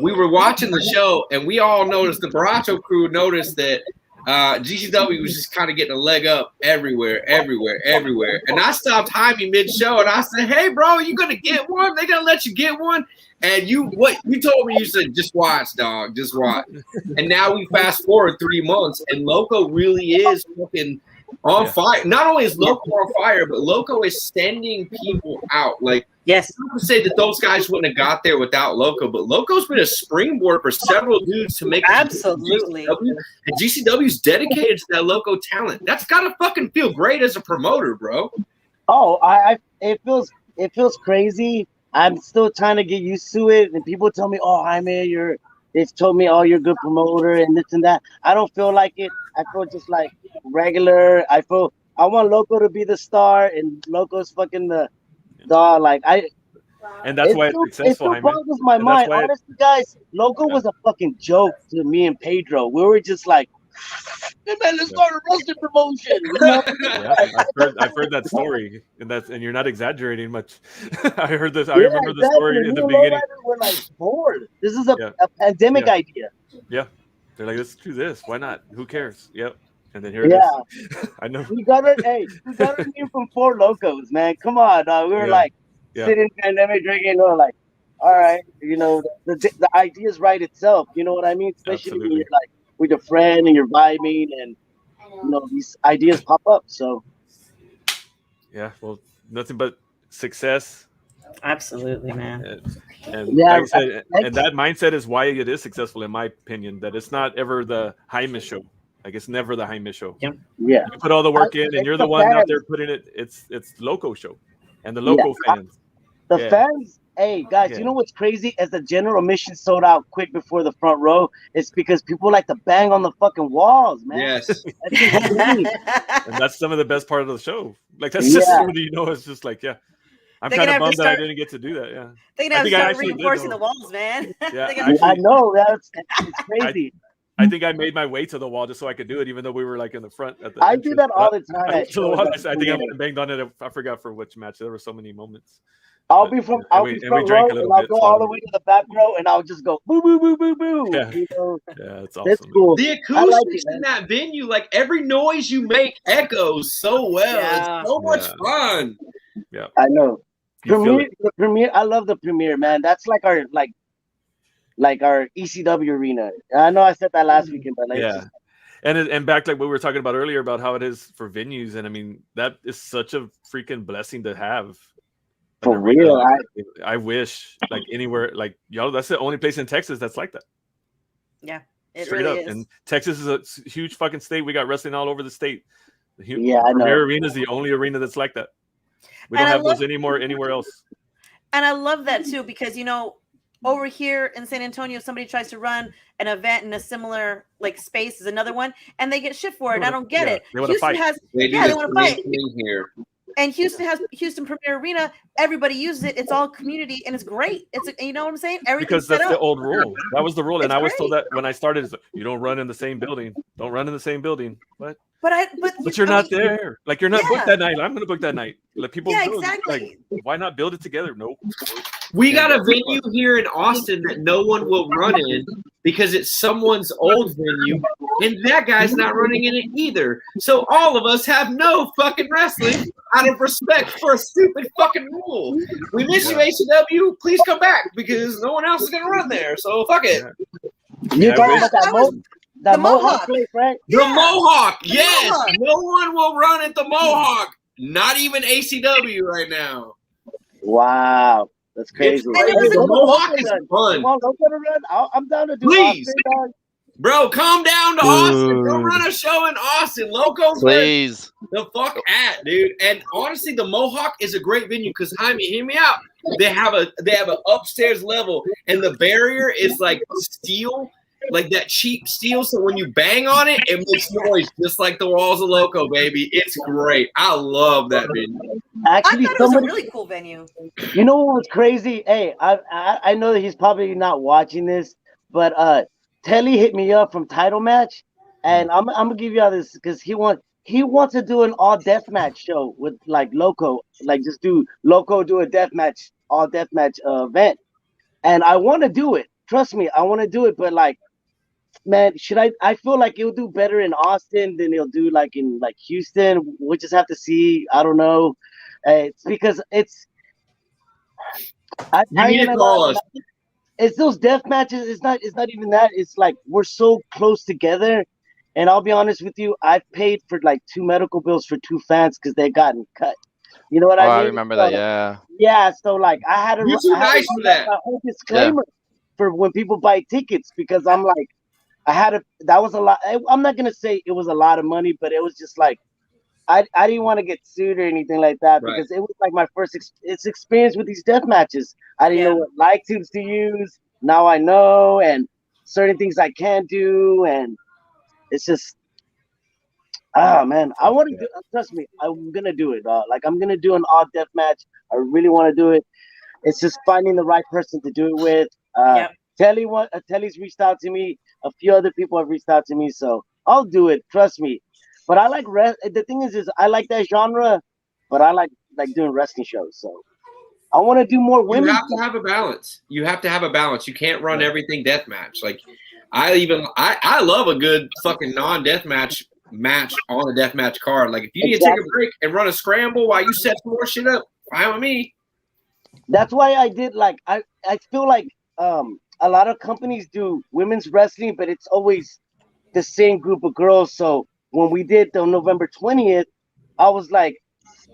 We were watching the show, and we all noticed, the Baracho crew noticed that GCW was just kind of getting a leg up everywhere. And I stopped Jaime mid-show, and I said, hey, bro, you going to get one? They going to let you get one? And you told me, you said, just watch, dog, just watch. And now we fast forward 3 months, and Loco really is fucking on fire. Not only is Loco on fire, but Loco is sending people out. Like,
yes,
I would say that those guys wouldn't have got there without Loco, but Loco's been a springboard for several dudes to make
absolutely.
And GCW's dedicated to that Loco talent. That's gotta fucking feel great as a promoter, bro.
Oh, it feels crazy. I'm still trying to get used to it, and people tell me, "Oh, Jaime, they've told me, oh, you're a good promoter and this and that." I don't feel like it. I feel just like regular. I want Loco to be the star, and Loco's fucking the dog. Like
and that's why it's successful.
It still boggles my mind. Honestly, guys, Loco was a fucking joke to me and Pedro. We were just like, hey man, let's start a wrestling promotion.
I've heard that story, and you're not exaggerating much. I heard this. I remember the story in the beginning.
We're like bored. This is a pandemic idea.
Yeah, they're like, let's do this. Why not? Who cares? Yep. And then here it is. I know.
We got a name from Four Locos, man. Come on, dog. We were like sitting pandemic drinking. We're like, all right, you know, the idea's right itself. You know what I mean? Especially when you're like with your friend and you're vibing, and you know these ideas pop up. So
yeah, well, nothing but success.
Absolutely, man.
And like I said, and that mindset is why it is successful, in my opinion. That it's not ever the Jaime show. Like it's never the Jaime show.
Yeah.
Yeah.
You put all the work in, and you're the one out there putting it. It's Loco show, and the Loco fans.
The fans. Hey guys, you know what's crazy? As the general admission sold out quick before the front row, it's because people like to bang on the fucking walls, man.
Yes.
And that's some of the best part of the show. Like that's just somebody, you know, it's just like, I'm kind of bummed that I didn't get to do that. Yeah.
They're gonna have to start reinforcing the walls, man.
Yeah,
I know it's crazy.
I think I made my way to the wall just so I could do it, even though we were like in the front.
I do that all the time.
I think I banged on it. I forgot for which match. There were so many moments.
I'll be front row, and I'll go all the way to the back row, and I'll just go boo, boo, boo, boo, boo.
Yeah,
you know?
It's awesome.
That's cool.
The acoustics in that venue, like every noise you make echoes so well.
Yeah.
It's so much fun.
Yeah,
I know. The premiere. I love the premiere, man. That's like our our ECW arena. I know I said that last weekend, but
and back like what we were talking about earlier about how it is for venues, and I mean that is such a freaking blessing to have.
For real,
I wish like anywhere like y'all. That's the only place in Texas that's like that.
Yeah, it
straight
really
up.
is.
And Texas is a huge fucking state. We got wrestling all over the state.
I know.
Premier Arena is the only arena that's like that. We don't have those anymore anywhere else.
And I love that too because you know over here in San Antonio, somebody tries to run an event in a similar like space as another one, and they get shit for it. And I don't get it.
They want to fight.
They want to fight here.
And Houston has Houston Premier Arena. Everybody uses it. It's all community, and it's great. You know what I'm saying?
Because that's the old rule. That was the rule, and I was told that when I started. Is you don't run in the same building. Don't run in the same building. But you're not there. Like you're not booked that night. I'm going to book that night. Let people.
Yeah, exactly.
Like why not build it together? Nope.
We got a venue here in Austin that no one will run in because it's someone's old venue, and that guy's not running in it either. So all of us have no fucking wrestling out of respect for a stupid fucking rule. We miss you, ACW. Please come back because no one else is gonna run there. So fuck it.
You're talking about that Mohawk place, right?
The Mohawk, yes. Mohawk. No one will run at the Mohawk. Not even ACW right now.
Wow. That's crazy.
The Mohawk is fun.
Come on, don't go to run. I'm down to do
Please.
Austin,
bro, come down to Austin. Go run a show in Austin. Locos,
please.
The fuck at, dude. And honestly, the Mohawk is a great venue because Jaime, hear me out. They have an upstairs level, and the barrier is like steel, like that cheap steel. So when you bang on it, it makes noise just like the walls of Loco, baby. It's great. I love that venue.
Actually,
I thought it was a really cool venue.
You know what was crazy? Hey, I know that he's probably not watching this, but Telly hit me up from Title Match, and I'm gonna give you all this because he wants to do an all death match show with like Loco, like just do Loco do a death match, all death match event, and I want to do it. Trust me, I want to do it, but like, man, I feel like it'll do better in Austin than it'll do like in like Houston. We'll just have to see. I don't know. It's because it's those death matches. It's not even that. It's like we're so close together. And I'll be honest with you, I've paid for like 2 medical bills for 2 fans because they gotten cut. You know what I mean?
I remember that. Yeah.
Yeah. So like I had to.
You're too nice for that.
A whole disclaimer for when people buy tickets because I'm like, that was a lot. I'm not gonna say it was a lot of money, but it was just like. I didn't want to get sued or anything like that because it was like my first experience with these death matches. I didn't know what light tubes to use. Now I know, and certain things I can't do, and it's just, man, I want to do. Trust me, I'm gonna do it. Like I'm gonna do an all death match. I really want to do it. It's just finding the right person to do it with. Telly's reached out to me. A few other people have reached out to me, so I'll do it. Trust me. But I like the thing is I like that genre, but I like doing wrestling shows. So I want to do more women.
You have to have a balance. You have to have a balance. You can't run everything deathmatch. Like I love a good fucking non-deathmatch match on a deathmatch card. Like if you need to take a break and run a scramble while you set some more shit up, fine with me.
That's why I did like I feel like a lot of companies do women's wrestling, but it's always the same group of girls. So when we did the November 20th, I was like,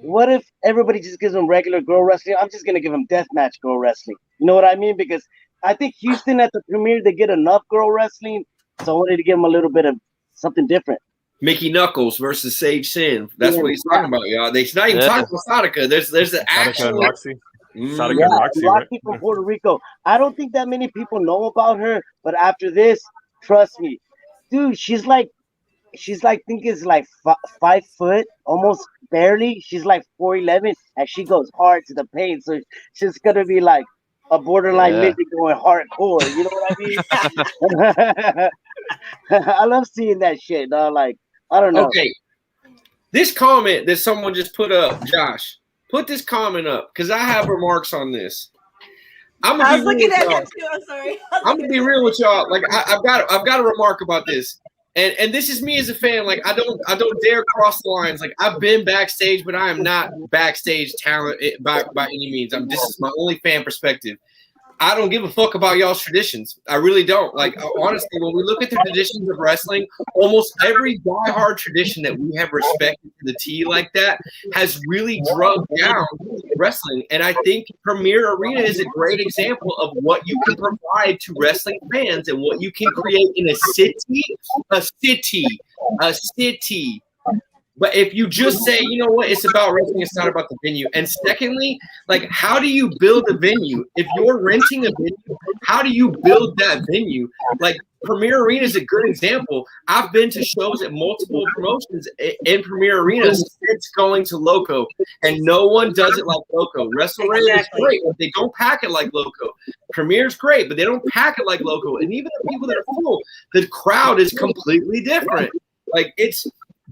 what if everybody just gives them regular girl wrestling? I'm just gonna give them deathmatch girl wrestling. You know what I mean? Because I think Houston at the premiere they get enough girl wrestling, so I wanted to give them a little bit of something different.
Mickey Knuckles versus Sage Sin. That's what he's talking about, y'all. They're not even talking about Sadaka. There's an actual
Roxy.
Mm.
and Roxy, right?
Roxy from Puerto Rico. I don't think that many people know about her, but after this, trust me, dude, she's like think is like 5 foot, almost barely. She's like 4'11", and she goes hard to the paint. So she's gonna be like a borderline midget going hardcore. You know what I mean? I love seeing that shit. Like I don't know.
Okay, this comment that someone just put up, Josh, put this comment up because I have remarks on this.
I was looking at it too. I'm sorry.
I'm gonna be real with y'all. Like I've got a remark about this. And this is me as a fan. Like I don't dare cross the lines. Like I've been backstage, but I am not backstage talent by any means. This is my only fan perspective. I don't give a fuck about y'all's traditions. I really don't. Like honestly, when we look at the traditions of wrestling, almost every diehard tradition that we have respected to the T like that has really drugged down wrestling. And I think Premier Arena is a great example of what you can provide to wrestling fans and what you can create in a city. But if you just say, you know what, it's about wrestling, it's not about the venue. And secondly, like, how do you build a venue? If you're renting a venue, how do you build that venue? Like, Premier Arena is a good example. I've been to shows at multiple promotions in Premier Arena since going to Loco, and no one does it like Loco. WrestleRated is great, but they don't pack it like Loco. Premier's great, but they don't pack it like Loco. And even the people that are full, the crowd is completely different. Like, it's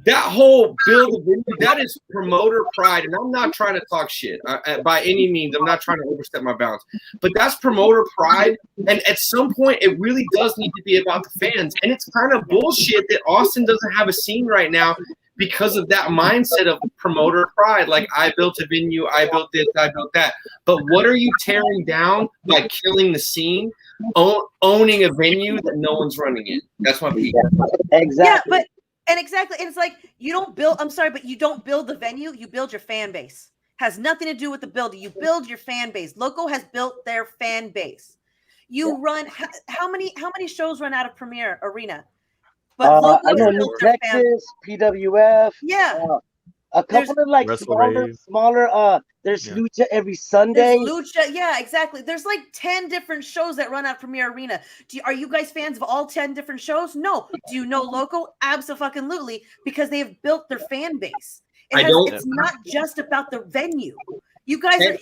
that whole build of venue, that is promoter pride. And I'm not trying to talk shit by any means. I'm not trying to overstep my bounds. But that's promoter pride. And at some point, it really does need to be about the fans. And it's kind of bullshit that Austin doesn't have a scene right now because of that mindset of promoter pride. Like, I built a venue, I built this, I built that. But what are you tearing down by killing the scene? Owning a venue that no one's running in. That's my piece.
Exactly.
Yeah, and it's like you don't build. I'm sorry, but you don't build the venue. You build your fan base. Has nothing to do with the building. You build your fan base. Loco has built their fan base. You run how many shows run out of Premier Arena? But Loco
I know
has
New
built their fan base.
Texas, PWF.
Yeah.
A couple of like smaller. There's Lucha every Sunday.
There's Lucha, yeah, exactly. There's like 10 different shows that run out Premier Arena. Are you guys fans of all 10 different shows? No. Do you know Loco? Absolutely, because they have built their fan base. It's not just about the venue. You guys are.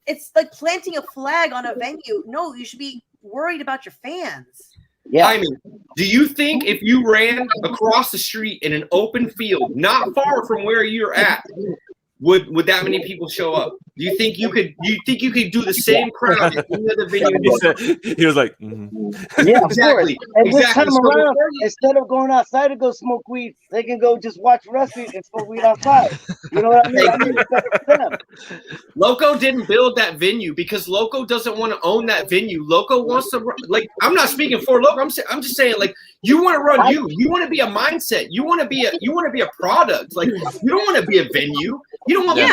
It's like planting a flag on a venue. No, you should be worried about your fans.
Yeah.
I mean, do you think if you ran across the street in an open field, not far from where you're at, would that many people show up? Do you think you could do the same crowd in any other venue?
He was like,
yeah,
exactly.
And this time around, instead of going outside to go smoke weed, they can go just watch wrestling and smoke weed outside. You know what I mean?
Loco didn't build that venue because Loco doesn't want to own that venue. Loco wants to I'm not speaking for Loco. I'm just saying, like, you want to run you want to be a mindset. You want to be a product. Like, you don't want to be a venue. You don't want to be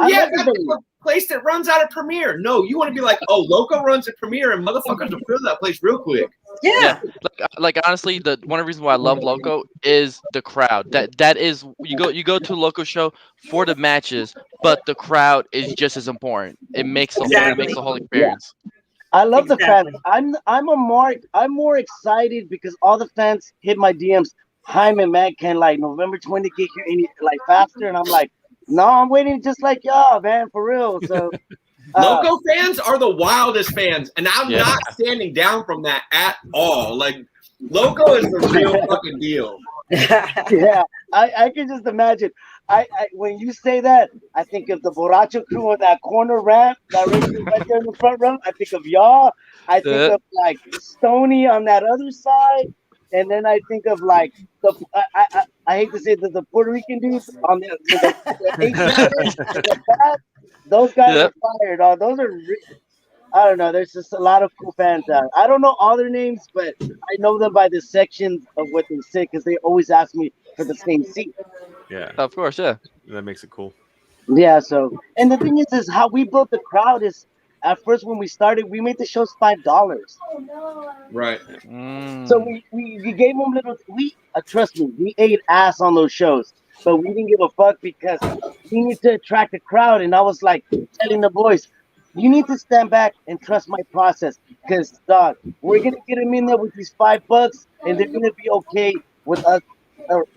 that's a place that runs out of Premiere. No, you want to be like, oh, Loco runs a Premiere and motherfuckers will fill that place real quick.
Yeah.
Like honestly, the one of the reasons why I love Loco is the crowd. That is you go to a Loco show for the matches, but the crowd is just as important. It makes the whole experience.
Yeah. I love the fans. I'm more excited because all the fans hit my DMs. Jaime, man, can like November 20 get here any like faster? And I'm like, no, I'm waiting just like y'all, man, for real. So
Loco fans are the wildest fans, and I'm not standing down from that at all. Like, Loco is the real fucking deal.
Yeah, I can just imagine. I when you say that, I think of the Borracho crew on that corner ramp that right there in the front row. I think of y'all. I think of like Stoney on that other side. and then I think of like I hate to say that the Puerto Rican dudes on the Asian those guys
Yep.
are fired. Those are I don't know. There's just a lot of cool fans out. I don't know all their names, but I know them by the sections of what they say because they always ask me for the same seat.
Yeah,
Of course, yeah.
that makes it cool.
Yeah. So, and the thing is how we built the crowd is at first when we started, we made the shows $5.
Right.
So
Mm.
we gave them little. Trust me, we ate ass on those shows, but we didn't give a fuck because we need to attract a crowd. And I was like telling the boys, you need to stand back and trust my process, because dog, we're gonna get them in there with these $5, and they're gonna be okay with us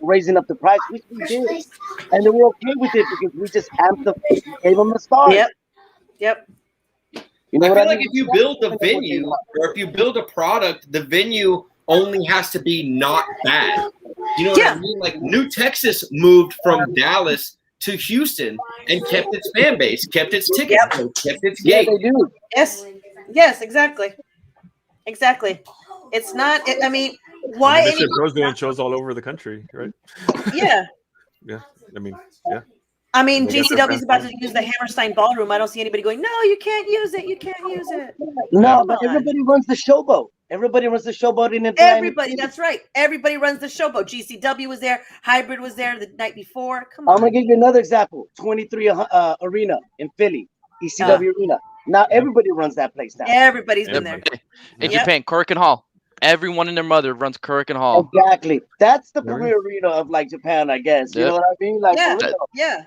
raising up the price, which we did, and they were okay with it because we just amped the, we gave them the stars.
Yep.
You know
I
what
feel
I
like
mean?
if you build a venue or if you build a product, the venue only has to be not bad. You know what I mean? Like New Texas moved from Dallas to Houston and kept its fan base, kept its ticket, kept its
Yeah,
gate.
they do.
Yes, exactly. It's not. I mean, why?
Mission Pro's doing shows all over the country, right?
Yeah.
Yeah, I mean, yeah.
I mean,
They got their
GCW is
fans
about
coming.
to use the Hammerstein Ballroom. I don't see anybody going, no, you can't use it. You can't use it.
No,
Come
but
on.
everybody runs the showboat. Everybody runs the showboat in Atlantic
Everybody,
City.
that's right. Everybody runs the showboat. GCW was there. Hybrid was there the night before. Come
I'm
on.
gonna give you another example. 23 Arena in Philly, ECW Arena. Now everybody runs that place now.
Everybody's been there.
Everybody.
In
Yep.
Japan, Kurikan Hall. Everyone and their mother runs Kurikan Hall.
Exactly. That's the
Really?
premier arena of like Japan, I guess. You
Yep.
know what I mean? Like
Yeah.
for real.
Yeah.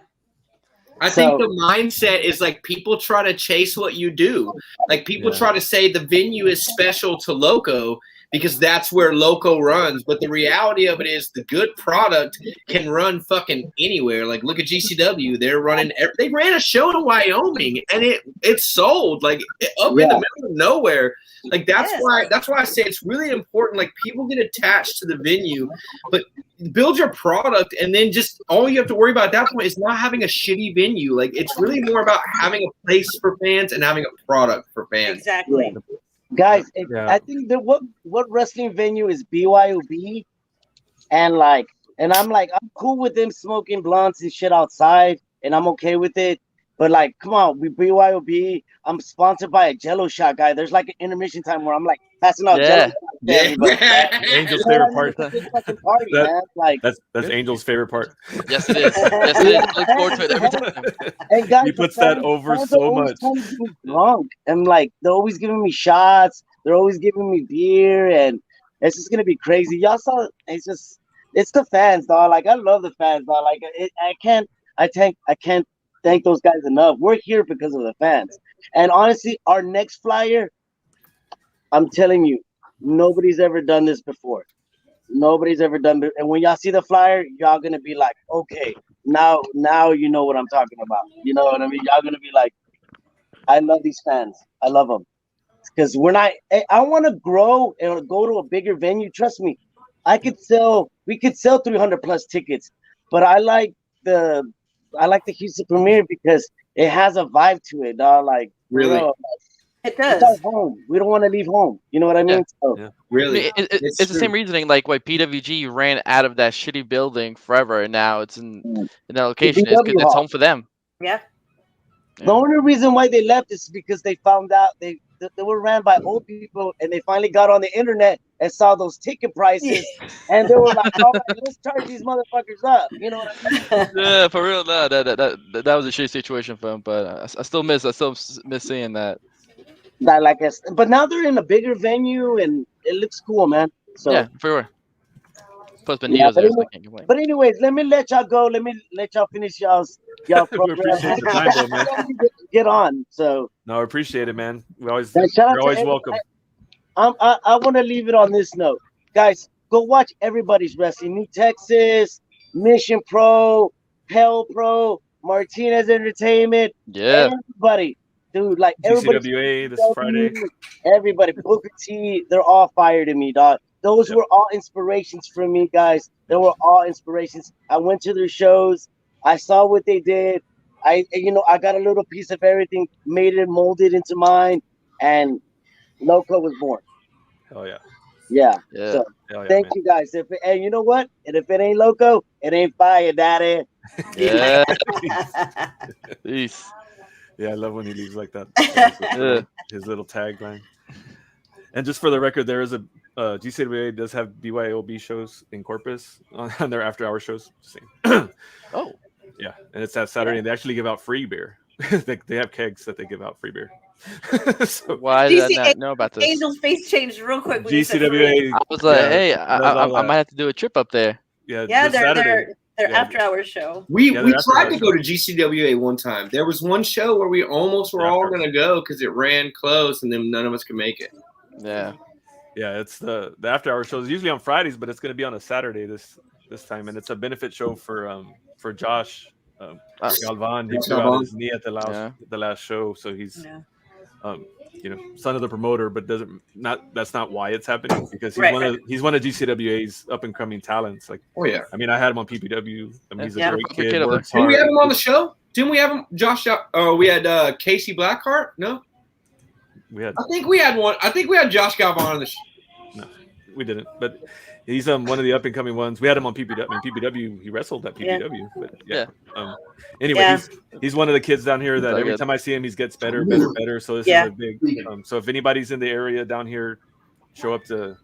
I think the mindset is like people try to chase what you do. Like people
Yeah.
try to say the venue is special to Loco because that's where Loco runs. But the reality of it is the good product can run fucking anywhere. Like look at GCW. They're running. They ran a show in Wyoming and it sold like up in the middle of nowhere. Like that's why I say it's really important. Like people get attached to the venue, but build your product, and then just all you have to worry about at that point is not having a shitty venue. Like it's really more about having a place for fans and having a product for fans.
Exactly.
Guys,
Yeah.
I think that what wrestling venue is BYOB, and I'm cool with them smoking blunts and shit outside, and I'm okay with it. But like, come on, we BYOB. I'm sponsored by a Jello shot guy. There's like an intermission time where I'm like passing out Jello shots to everybody.
Angel's favorite part.
It's a fucking party,
That-
man. Like,
That's Angel's favorite part.
Yes, it is. Yes, it is. I look forward to it every time.
and guys,
He puts that over
fans
so
are always
much.
trying to get me drunk. I'm like, they're always giving me shots. They're always giving me beer, and it's just gonna be crazy. Y'all saw? It's the fans, dog. Like I love the fans, dog. Like I can't thank those guys enough. We're here because of the fans. And honestly, our next flyer, I'm telling you, nobody's ever done this before. Nobody's ever done it. And when y'all see the flyer, y'all gonna be like, okay, now you know what I'm talking about. You know what I mean? Y'all gonna be like, I love these fans. I love them. Because I want to grow and go to a bigger venue. Trust me, we could sell 300 plus tickets, but I like the Houston Premiere because it has a vibe to it, dog. Like,
Really?
It
it's our
does.
home. We don't want to leave home. You know what I mean? So,
Yeah.
Really,
It's the same reasoning like why PWG ran out of that shitty building forever, and now it's in that location is because
BW
it's
Hall.
home for them.
Yeah.
The only reason why they left is because they found out they were ran by old people, and they finally got on the internet and saw those ticket prices, and they were like, "All right, let's charge these motherfuckers up." You know what I mean?
Yeah, for real. No, that was a shitty situation for him, but I still miss seeing that.
But now they're in a bigger venue, and it looks cool, man. So
Yeah, for sure. Plus
Yeah,
Benito's
but
there, so I can't complain.
But anyways, let me let y'all go. Let me let y'all finish y'all
We
program.
appreciate the time, though, man.
Get on. So
No, I appreciate it, man.
shout out
You're
to
always
everybody.
welcome.
I want to leave it on this note, guys. Go watch everybody's wrestling. New Texas, Mission Pro, Hell Pro, Martinez Entertainment.
Yeah.
Everybody, dude, like everybody.
GCWA this Friday.
Everybody, Booker T, they're all fired in me, dog. Those were all inspirations for me, guys. They were all inspirations. I went to their shows. I saw what they did. I got a little piece of everything, made it, molded into mine, and Loco was born.
Hell yeah.
Yeah.
Yeah.
So
Hell yeah,
thank
man.
you guys. And you know what? And if it ain't loco, it ain't fire, daddy.
Yeah. Peace.
Yeah, I love when he leaves like that. His little tagline. And just for the record, there is a GCWA does have BYOB shows in Corpus on their after-hour shows. Just saying.
Oh.
Yeah, and it's that Saturday, and they actually give out free beer. they have kegs that they give out free beer. So
Why did I not know about this?
Angel's face changed real quick when you said free.
GCWA,
I was like,
yeah,
hey,
does all
I
that.
might have to do a trip up there.
Yeah,
Yeah,
this Saturday.
their
Yeah.
after hours show.
We
Yeah,
we
they're
tried
after
to go to GCWA one time. There was one show where we almost were
They're
all
after
going to go because it ran close, and then none of us could make it.
Yeah.
Yeah, it's the after-hour shows usually on Fridays, but it's going to be on a Saturday this time, and it's a benefit show for Josh Galvan. He
Josh
threw out
Galvan.
his knee at the last show, so he's
Yeah.
Son of the promoter, but that's not why it's happening, because he's
Right.
he's one of GCWA's up and coming talents. Like,
Oh yeah.
I mean, I had him on PPW. I mean, he's a
Yeah.
great
Good
kid.
kid up
Works
Didn't we
hard.
have him on the show? Didn't we have him, Josh? Oh, we had Casey Blackheart. No,
We had
I think we had one. I think we had Josh Galvan on the show.
no, we didn't, but he's one of the up and coming ones. We had him on PPW. I mean, PPW, he wrestled at PPW, but yeah. Anyway,
Yeah.
he's one of the kids down here that
Very
every
good.
time I see him, he gets better. So this
Yeah.
is a big. So if anybody's in the area down here, show up to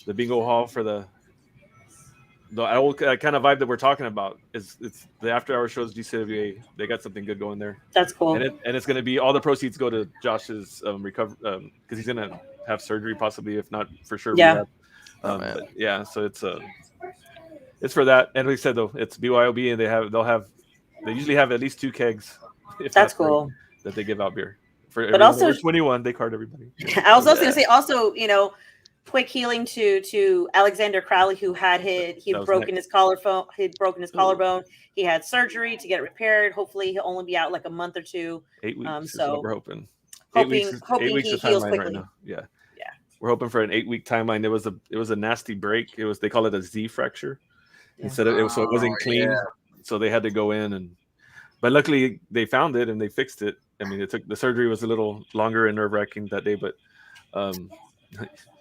the bingo hall for the old kind of vibe that we're talking about. It's the after hour shows GCWA. They got something good going there,
That's cool.
and it's going to be all the proceeds go to Josh's recovery because he's going to have surgery possibly, if not for sure.
Yeah.
rehab.
Man.
But yeah, so it's for that. And like I said, though, it's BYOB, and they usually have at least 2 kegs. If
That's
not three,
cool.
that they give out beer. For
But
everyone
also-
over 21, they card everybody.
I was also going to say, also, quick healing to Alexander Crowley, who he'd
That was
broken his collarbone. He'd broken his collarbone. He had surgery to get it repaired. Hopefully, he'll only be out like a month or two.
8 weeks is
so
what we're hoping.
hoping
eight weeks
he
of
heals
timeline
quickly.
now. Yeah.
Yeah.
We're hoping for an 8-week timeline. It was a nasty break. They call it a Z fracture.
Yeah.
Instead of so it wasn't clean.
yeah.
So they had to go in but luckily they found it and they fixed it. I mean, the surgery was a little longer and nerve-wracking that day, but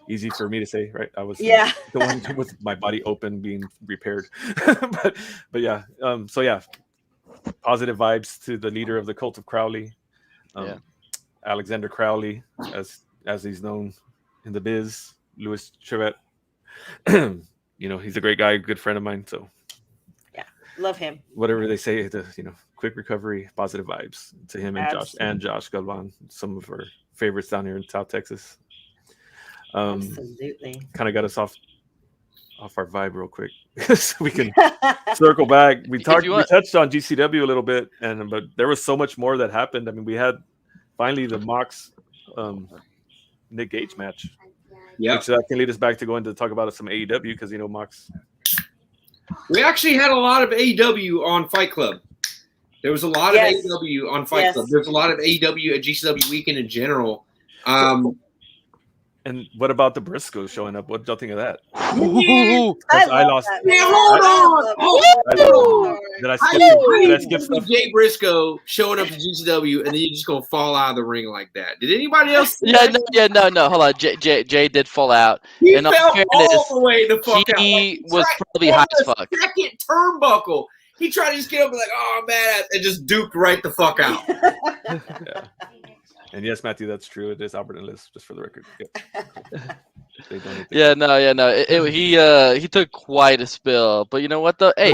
easy for me to say, right? I was
Yeah.
the one with my body open being repaired. but yeah. So yeah, positive vibes to the leader of the cult of Crowley.
Yeah.
Alexander Crowley, as he's known in the biz, Louis Chevet. He's a great guy, good friend of mine. So
Love him.
whatever they say, quick recovery, positive vibes to him and
Absolutely.
Josh Galvan, some of our favorites down here in South Texas.
Absolutely.
Kind of got us off our vibe real quick, so we can circle back. We touched on GCW a little bit, but there was so much more that happened. I mean, we had finally the Mox Nick Gage match.
Yeah.
Which can lead us back to going to talk about some AEW because Mox.
We actually had a lot of AEW on Fight Club. There was a lot
Yes.
of AEW on Fight
Yes.
Club. There's a lot of AEW at GCW weekend in general.
And what about the Briscoes showing up? What do y'all think of that?
Ooh.
I
love
lost.
that.
Yeah,
I
hold
love
on.
Did I
I
skip
see
stuff?
Jay Briscoe showing up to GCW, and then you're just gonna fall out of the ring like that. Did anybody else? see
Yeah,
that?
no. Hold on. Jay did fall out.
He
In all
fell
fairness,
all the way the fuck out.
He
Like,
was
right
probably
on
high
the
as fuck.
Second turnbuckle. He tried to just get up and like, oh man, and just duped right the fuck out.
Yeah. And yes, Matthew, that's true. It is Albert and Liz, just for the record. Yeah. They donate the-
Yeah, no. He took quite a spill, but you know what though? Hey,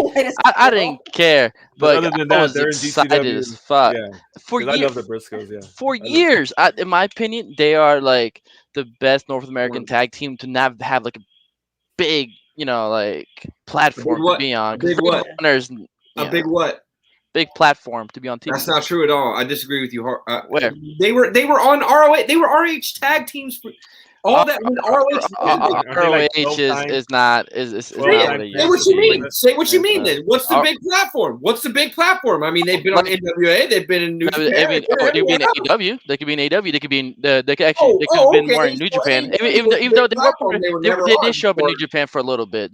I didn't care. But
other than
I
that,
was
they're in
excited
GCW.
as fuck.
Yeah,
For
'cause I
years,
love the Briscoes. Yeah,
for
I love-
years, in my opinion, they are like the best North American tag team to not have like a big, like platform
what?
to be on.
A big
Ring of
what?
Honor's,
A big what?
big platform to be on TV.
That's not true at all. I disagree with you.
Where?
They were on ROH. They were RH tag teams for all that. When ROH.
Aren't they like
ROH
12 times?
is not is
12
not
times?
what it
Say
used
what
to
you
be.
mean. Say what you mean. Then what's the
Our-
big platform? What's the big platform? I mean, they've been on NWA. They've been in New
I mean,
Japan.
they could be in AEW. They could be in AEW. They could be in they could
Oh,
have been
okay.
more in New
So
Japan.
AEW
Even
was
though
the platform they were never
they
on
did show up in
before.
New Japan for a little bit,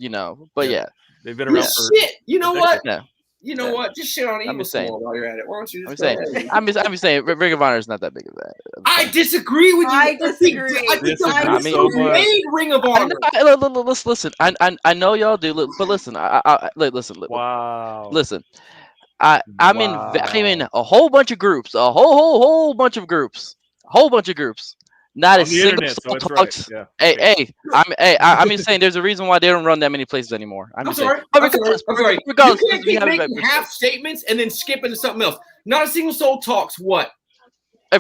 but yeah.
They've been
Well,
around for.
shit. You know what?
Yeah.
You know what? Just shit on
I'm
Evil
just saying.
Small while you're at it. Why don't you
I'm
just
saying.
go ahead?
I'm just saying. Ring of Honor is not that big of that.
I disagree with you.
I disagree.
I think the
Disagree
Russos
so much.
made Ring of Honor.
Listen. I know y'all do, but listen. Listen.
Wow.
Listen. I'm in a whole bunch of groups. A whole bunch of groups. Not
On
a
the
single
internet, so
soul
it's right.
talks.
Yeah.
I'm just saying. There's a reason why they don't run that many places anymore.
I'm
just
sorry.
saying.
I'm sorry.
Regardless,
You can't
we
keep
have
making half statements and then skip into something else. Not a single soul talks what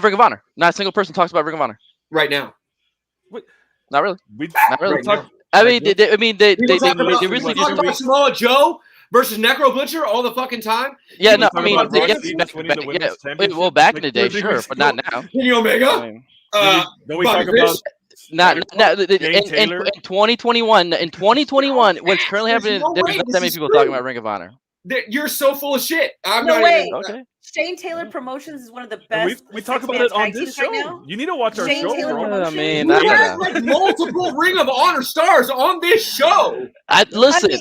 Ring of Honor. Not a single person talks about Ring of Honor.
right now.
Not really. Not really.
Right now.
I mean, they
People talk about,
recently
talk about Samoa Joe versus Necro Butcher all the fucking time.
Yeah,
People
no,
talk
I mean,
about Roxy
winning the women's championship.
well, back in the
like
day,
2 or 3
sure,
weeks
but not
ago.
now.
Kenny Omega.
I mean,
Don't we
Bobby
talk about
Fish.
not
Shane Taylor?
in 2021. In 2021, what's currently
There's
happening?
no
There's
way
not
this
that many
is
people
true.
talking about Ring of Honor.
You're so full of shit. I'm
No
not
way.
even.
Okay.
Shane Taylor Promotions is one of the
And
best.
we talk about
six-man
it on
tag
this
teams right
show.
now.
You need to watch our
Shane
show,
Taylor
bro.
Promotions.
I mean,
We
I don't
had
know.
like multiple Ring of Honor stars on this show.
Listen.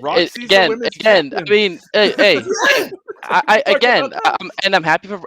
Roxy's the
Again.
women's
I
champion.
mean, hey. I
Talk
again,
about that.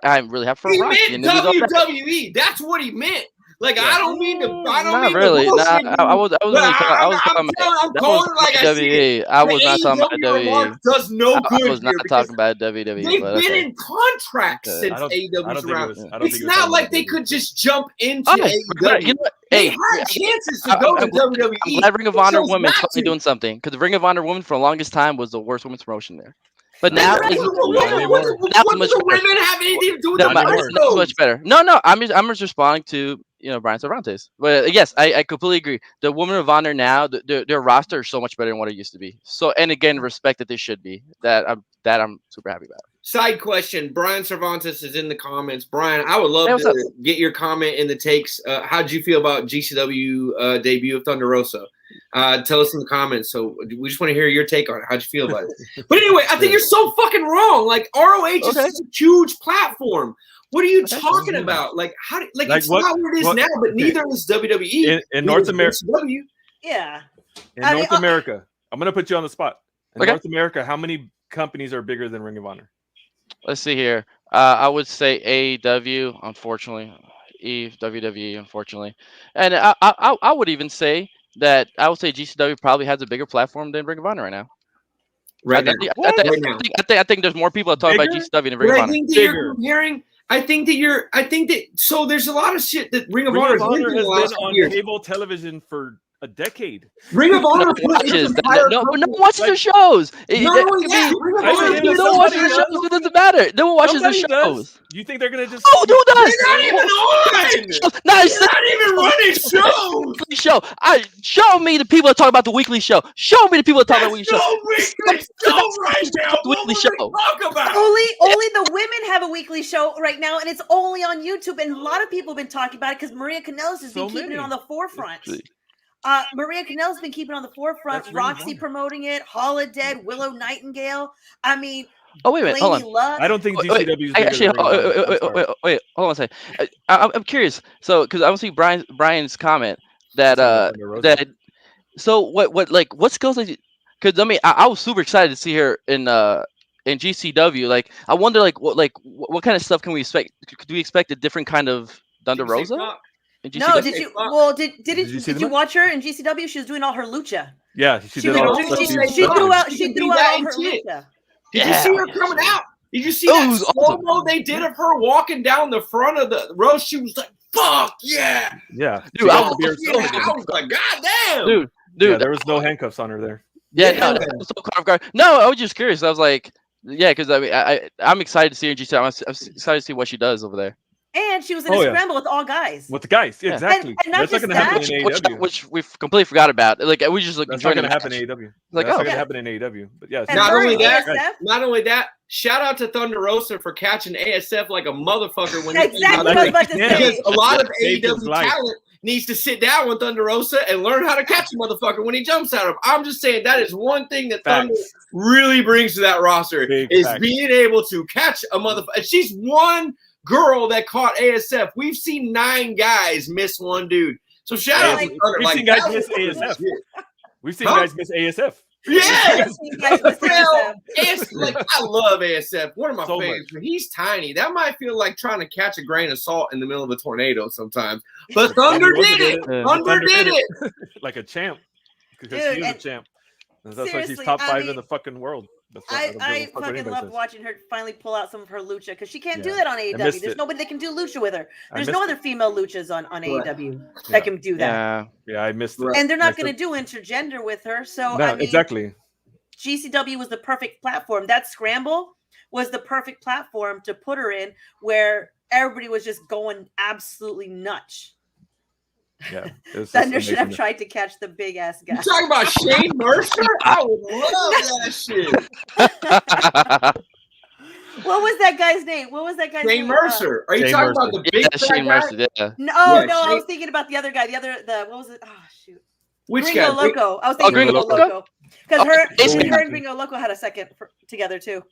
I'm really happy for
He
Roxy.
meant
and it was all that.
WWE. That's what he meant. Like
Yeah.
I don't mean to. I don't
Not
mean
really.
to bullshit
Nah, I was
but
really talking. I was talking about.
I'm
That
calling
was
it like I see it.
WWE. I was
The
not talking about
AEW remark
WWE.
does no good
I was not
here because
talking about WWE.
they've
But
been
okay.
in contracts
Okay.
since
I don't
AEW's
think it
around.
was. I don't
It's
think it was
not
talking
like
about
they
WWE.
could just jump into
Oh,
AEW.
you know,
They
hey,
had chances to go to WWE.
I'm glad Ring of
They
Honor
chose
Women
not
finally
to.
doing something because the Ring of Honor Women for the longest time was the worst women's promotion there. But now
What
it's
do
anymore.
the women have anything to do with the
Not anymore.
it's much better. No, I'm just responding to Brian Cervantes. But yes, I completely agree. The Women of Honor now, their roster is so much better than what it used to be. So and again, respect that they should be. That I'm super happy about.
Side question: Brian Cervantes is in the comments. Brian, I would love
Hey, what's up?
to get your comment in the takes. How'd you feel about GCW debut of Thunder Rosa? Tell us in the comments. So we just want to hear your take on it. How'd you feel about it? But anyway, I think you're so fucking wrong. Like ROH is
Okay.
such a huge platform. What are you
Okay.
talking about? Like how? Like it's
what-
not what it is
what-
now, but
okay.
neither is WWE.
In North America,
GCW.
Yeah.
in
I mean,
North America, I'm gonna put you on the spot. In
Okay.
North America, how many companies are bigger than Ring of Honor?
Let's see here. I would say AEW, unfortunately, WWE, unfortunately, and I would even say that I would say GCW probably has a bigger platform than Ring of Honor right now.
Right now.
I think there's more people talking about
Bigger?
GCW than Ring
But
of
I
Honor.
think that you're comparing. I think that so there's a lot of shit that Ring of Honor
Ring of Honor
has
has
the last
been
few
on
years.
cable television for a decade.
Ring of Honor put its
Watches
entire
no
company-
one watches their shows.
Not only that, Ring of
I
Honor
mean,
put its
No one watches
somebody
the
entire
shows. It doesn't matter. No one watches the
Somebody
shows.
does. You think they're gonna just?
Oh, who does?
They're not even on.
Nice.
They're not even running shows.
Weekly show. Show me the people that talk about the weekly show. Show me the people that talk about the weekly show.
No weekly show right now. What
Weekly
would
show.
we talk about?
Only the women have a weekly show right now, and it's only on YouTube. And a lot of people have been talking about it because Maria Kanellis has been
So
keeping
many.
it on the forefront. Maria Kanellis has been keeping it on the forefront.
That's Ring of
Roxy
Honor.
promoting it. Holodead, Willow Nightingale. I mean,
Oh wait a minute. Hold
Lady
on.
Luck.
I don't think
Wait,
GCW is bigger
Actually,
than Ring of Honor. I'm sorry.
wait, hold on a second. I'm curious. So, because I don't see Brian's comment that
Thunder Rosa.
So what skills? Because I mean, I was super excited to see her in GCW. Like, I wonder what kind of stuff can we expect? Could we expect a different kind of Thunder Rosa? In
No,
GCW?
did you? Well, did
you see
you
them?
watch her in GCW? She was doing all her lucha.
Yeah, she
She
did all
was-
the stuff
she-
she was
she
doing.
threw out
She
all
that
her
shit.
lucha.
Did you see her coming out? Did you see
Oh,
that
it was
slow-mo
awesome.
they did of her walking down the front of the row? She was like, "Fuck yeah,
Yeah,
Dude,
she
I
got
was-
to be herself
yeah!"
again.
I was like, "God damn,
Dude,
Yeah, there was no handcuffs on her there.
Yeah,
Yeah.
no, that was so caught off guard. No, I was just curious. I was like, yeah, because I mean, I'm excited to see her in GCW. I'm excited to see what she does over there.
And she was in
Oh,
a
yeah.
scramble with all guys.
With the guys,
Yeah.
exactly.
And not
That's not
just
going to happen
that,
in
Which
AEW.
we've completely forgot about. Like we just
That's not
enjoying
going
the
to happen
match.
in AEW.
Like,
That's
oh.
not going
Yeah.
to happen in AEW. But yes,
And
Not
her
only
and
that,
ASF.
Not only that, shout out to Thunder Rosa for catching ASF like a motherfucker when he came
Exactly
out
what I was about to
Yeah.
say.
because a lot of
Saved his
AEW
life.
talent needs to sit down with Thunder Rosa and learn how to catch a motherfucker when he jumps at him. I'm just saying that is one thing that Thunder
Facts.
really brings to that roster
Big
is
facts.
being able to catch a motherfucker. She's one girl that caught ASF. We've seen 9 guys miss one dude. So shout out to Thunder.
We've seen guys
that
miss
was fucking
ASF.
shit.
We've seen
Huh?
guys miss ASF.
Yeah.
You guys missed
Well,
ASF.
like I love ASF. One of my
So
favorites. But he's tiny. That might feel like trying to catch a grain of salt in the middle of a tornado sometimes. But Thunder did it. Thunder did it.
Like a champ. Because
Dude,
he is a
and
champ. And that's why she's
seriously,
top
I
5
mean,
in the fucking world. That's why
I
don't give a fuck what
fucking
anybody
loved
says.
watching her finally pull out some of her lucha because she can't do
Yeah.
that on
I
AEW.
missed
There's
it.
nobody that can do lucha with her.
I
There's
missed
no
it.
other female luchas on
Right.
AEW
Right.
that can do that.
Yeah.
Yeah, I missed it.
Right.
And they're not
Missed
going
it.
to do intergender with her. So,
No,
I mean,
exactly.
GCW was the perfect platform. That scramble was the perfect platform to put her in where everybody was just going absolutely nuts.
Yeah. It was just
Thunder should have
amazing.
tried to catch the big ass guy.
You talking about Shane Mercer? I would love that shit.
What was that guy's name? What was that guy's
Shane
name?
Mercer. Are you
Shane
talking
Mercer.
about the
Yeah,
big
Shane
fat guy?
Mercer. Yeah.
No,
Yeah,
no, I
Shane-
was thinking about the other guy. The other, what was it? Oh shoot,
Which
Gringo
guy?
Loco. I was thinking
Gringo
Gringo
Loco?
Loco because
Oh,
her
basically-
and Gringo Loco had a second together too.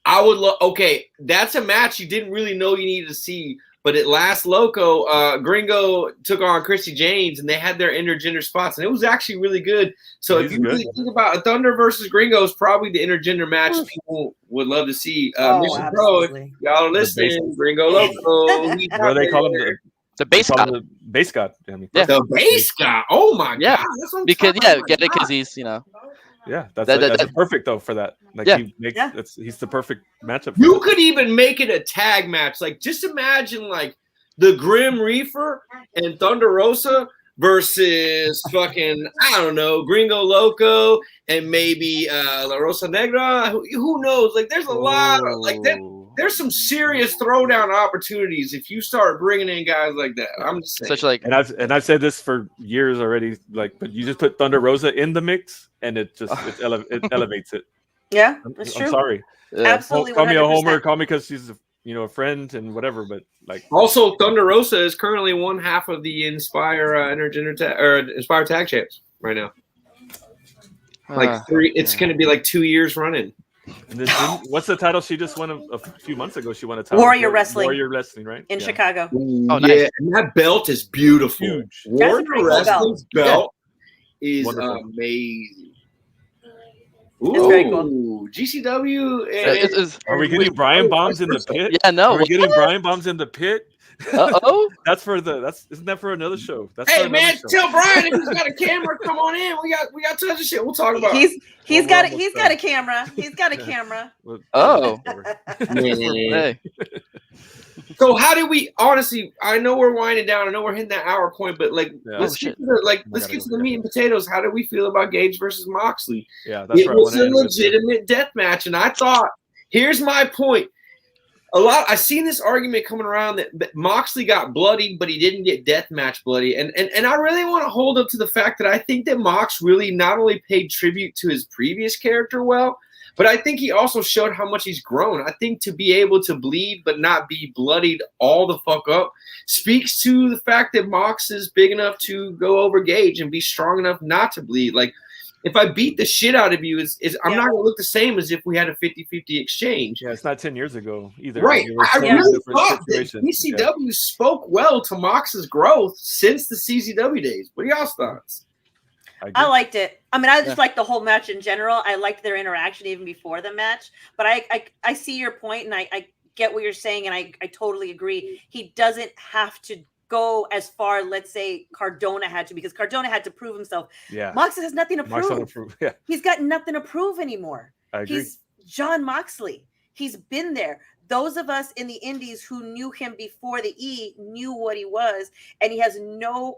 I would love. Okay, that's a match you didn't really know you needed to see, but at last Loco, Gringo took on Chrissy James, and they had their intergender spots, and it was actually really good. So if
He's
you
good.
really think about it, Thunder versus Gringo is probably the intergender match people would love to see. Mission Pro, if
absolutely.
y'all are listening, Gringo Loco. he's
What do they
out
call him?
there.
The base
They call
guy.
him the base god. I mean,
Yeah.
The bass guy. Oh my
Yeah.
god! That's what I'm
Because
talking
yeah,
about.
get it because he's
yeah, that's
That-
perfect though for that. Like
Yeah.
he makes
Yeah.
he's the perfect matchup. For
You
that.
could even make it a tag match. Like, just imagine like the Grim Reaper and Thunder Rosa versus fucking, I don't know, Gringo Loco and maybe La Rosa Negra. Who knows? Like, there's a lot of like that.
Oh.
There's some serious throwdown opportunities if you start bringing in guys like that. I'm just saying.
such like
And I've said this for years already. Like, but you just put Thunder Rosa in the mix, and it just it elevates it.
Yeah,
I'm,
that's
I'm
true.
sorry.
Absolutely,
Call me a
100%.
homer. Call me because she's a friend and whatever. But like,
Also, Thunder Rosa is currently one half of the Inspire intergender Inspire Tag Champs right now. Like three, it's going to be like 2 years running.
and then, what's the title she just won a few months ago? She won a title.
Warrior Wrestling.
Warrior Wrestling, right?
In
Yeah.
Chicago.
Oh,
yeah,
nice.
and that belt is beautiful.
Huge.
That's a
Warrior
pretty cool belt.
Wrestling's belt is
Wonderful.
amazing.
It's very
Ooh, GCW.
it's-
Are we getting Brian bombs in the pit?
yeah, no.
Are we getting Brian bombs in the pit?
Uh-oh.
Isn't that for another show? That's for
Hey
another
man,
show.
tell Brian if he's got a camera, come on in. We got tons of shit we'll talk about.
He's
Well,
got
we're
he's
almost
got a
done.
camera. He's got a camera.
Well,
Oh.
whatever.
Hey.
So how do we honestly? I know we're winding down. I know we're hitting that hour point, but like,
Yeah.
let's
Oh,
get
shit.
to the,
I
let's
gotta
get
go
to the
check
meat and potatoes. How do we feel about Gage versus Moxley?
Yeah, that's
It
right.
was a legitimate death match, and I thought, here's my point. I seen this argument coming around that Moxley got bloodied, but he didn't get death match bloody, and I really want to hold up to the fact that I think that Mox really not only paid tribute to his previous character well, but I think he also showed how much he's grown. I think to be able to bleed but not be bloodied all the fuck up speaks to the fact that Mox is big enough to go over Gage and be strong enough not to bleed. Like, if I beat the shit out of you, I'm not going to look the same as if we had a 50-50 exchange.
Yeah, it's not 10 years ago either.
Right.
It was
I
totally
really
different
thought that
situation.
ECW spoke well to Mox's growth since the CZW days. What are y'all's thoughts?
Yeah,
I liked it. I mean, I just
Yeah.
liked the whole match in general. I liked their interaction even before the match. But I see your point, and I get what you're saying, and I totally agree. He doesn't have to go as far, let's say, Cardona had to, because Cardona had to prove himself.
Yeah.
Mox has nothing to
Mox
prove.
on approve. Yeah,
He's got nothing to prove anymore.
I agree.
He's John Moxley. He's been there. Those of us in the indies who knew him before the E knew what he was, and he has no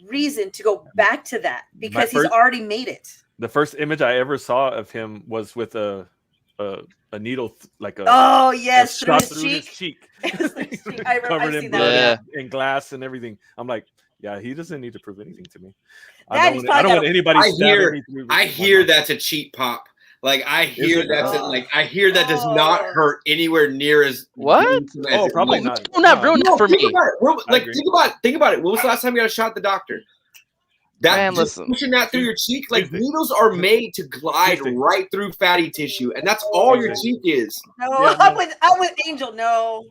reason to go back to that because he's already made it.
The first image I ever saw of him was with a needle, like a
Oh yes,
a
through
shot
his
through
cheek.
his cheek,
I've
covered in
seen
blood
that.
and glass and everything. I'm like, yeah, he doesn't need to prove anything to me.
That
I
he's
don't want
probably
anybody.
I
stabbing
hear-
me through
I
my
hear
mouth.
that's a cheap pop. Like, I hear
it?
that's
Oh.
I hear that does not
Oh.
hurt anywhere near as
What?
as
Oh,
it
probably
might.
not.
Do not ruin
No,
it for
think
me.
about it.
I agree.
Think about it. When was the last time you got a shot at the doctor? That
Man,
just
listen.
pushing that through your cheek, like
Tuesday.
needles are made to glide
Tuesday.
right through fatty tissue, and that's all your
Tuesday.
cheek is.
No,
Yeah,
I'm
no.
with Angel. No,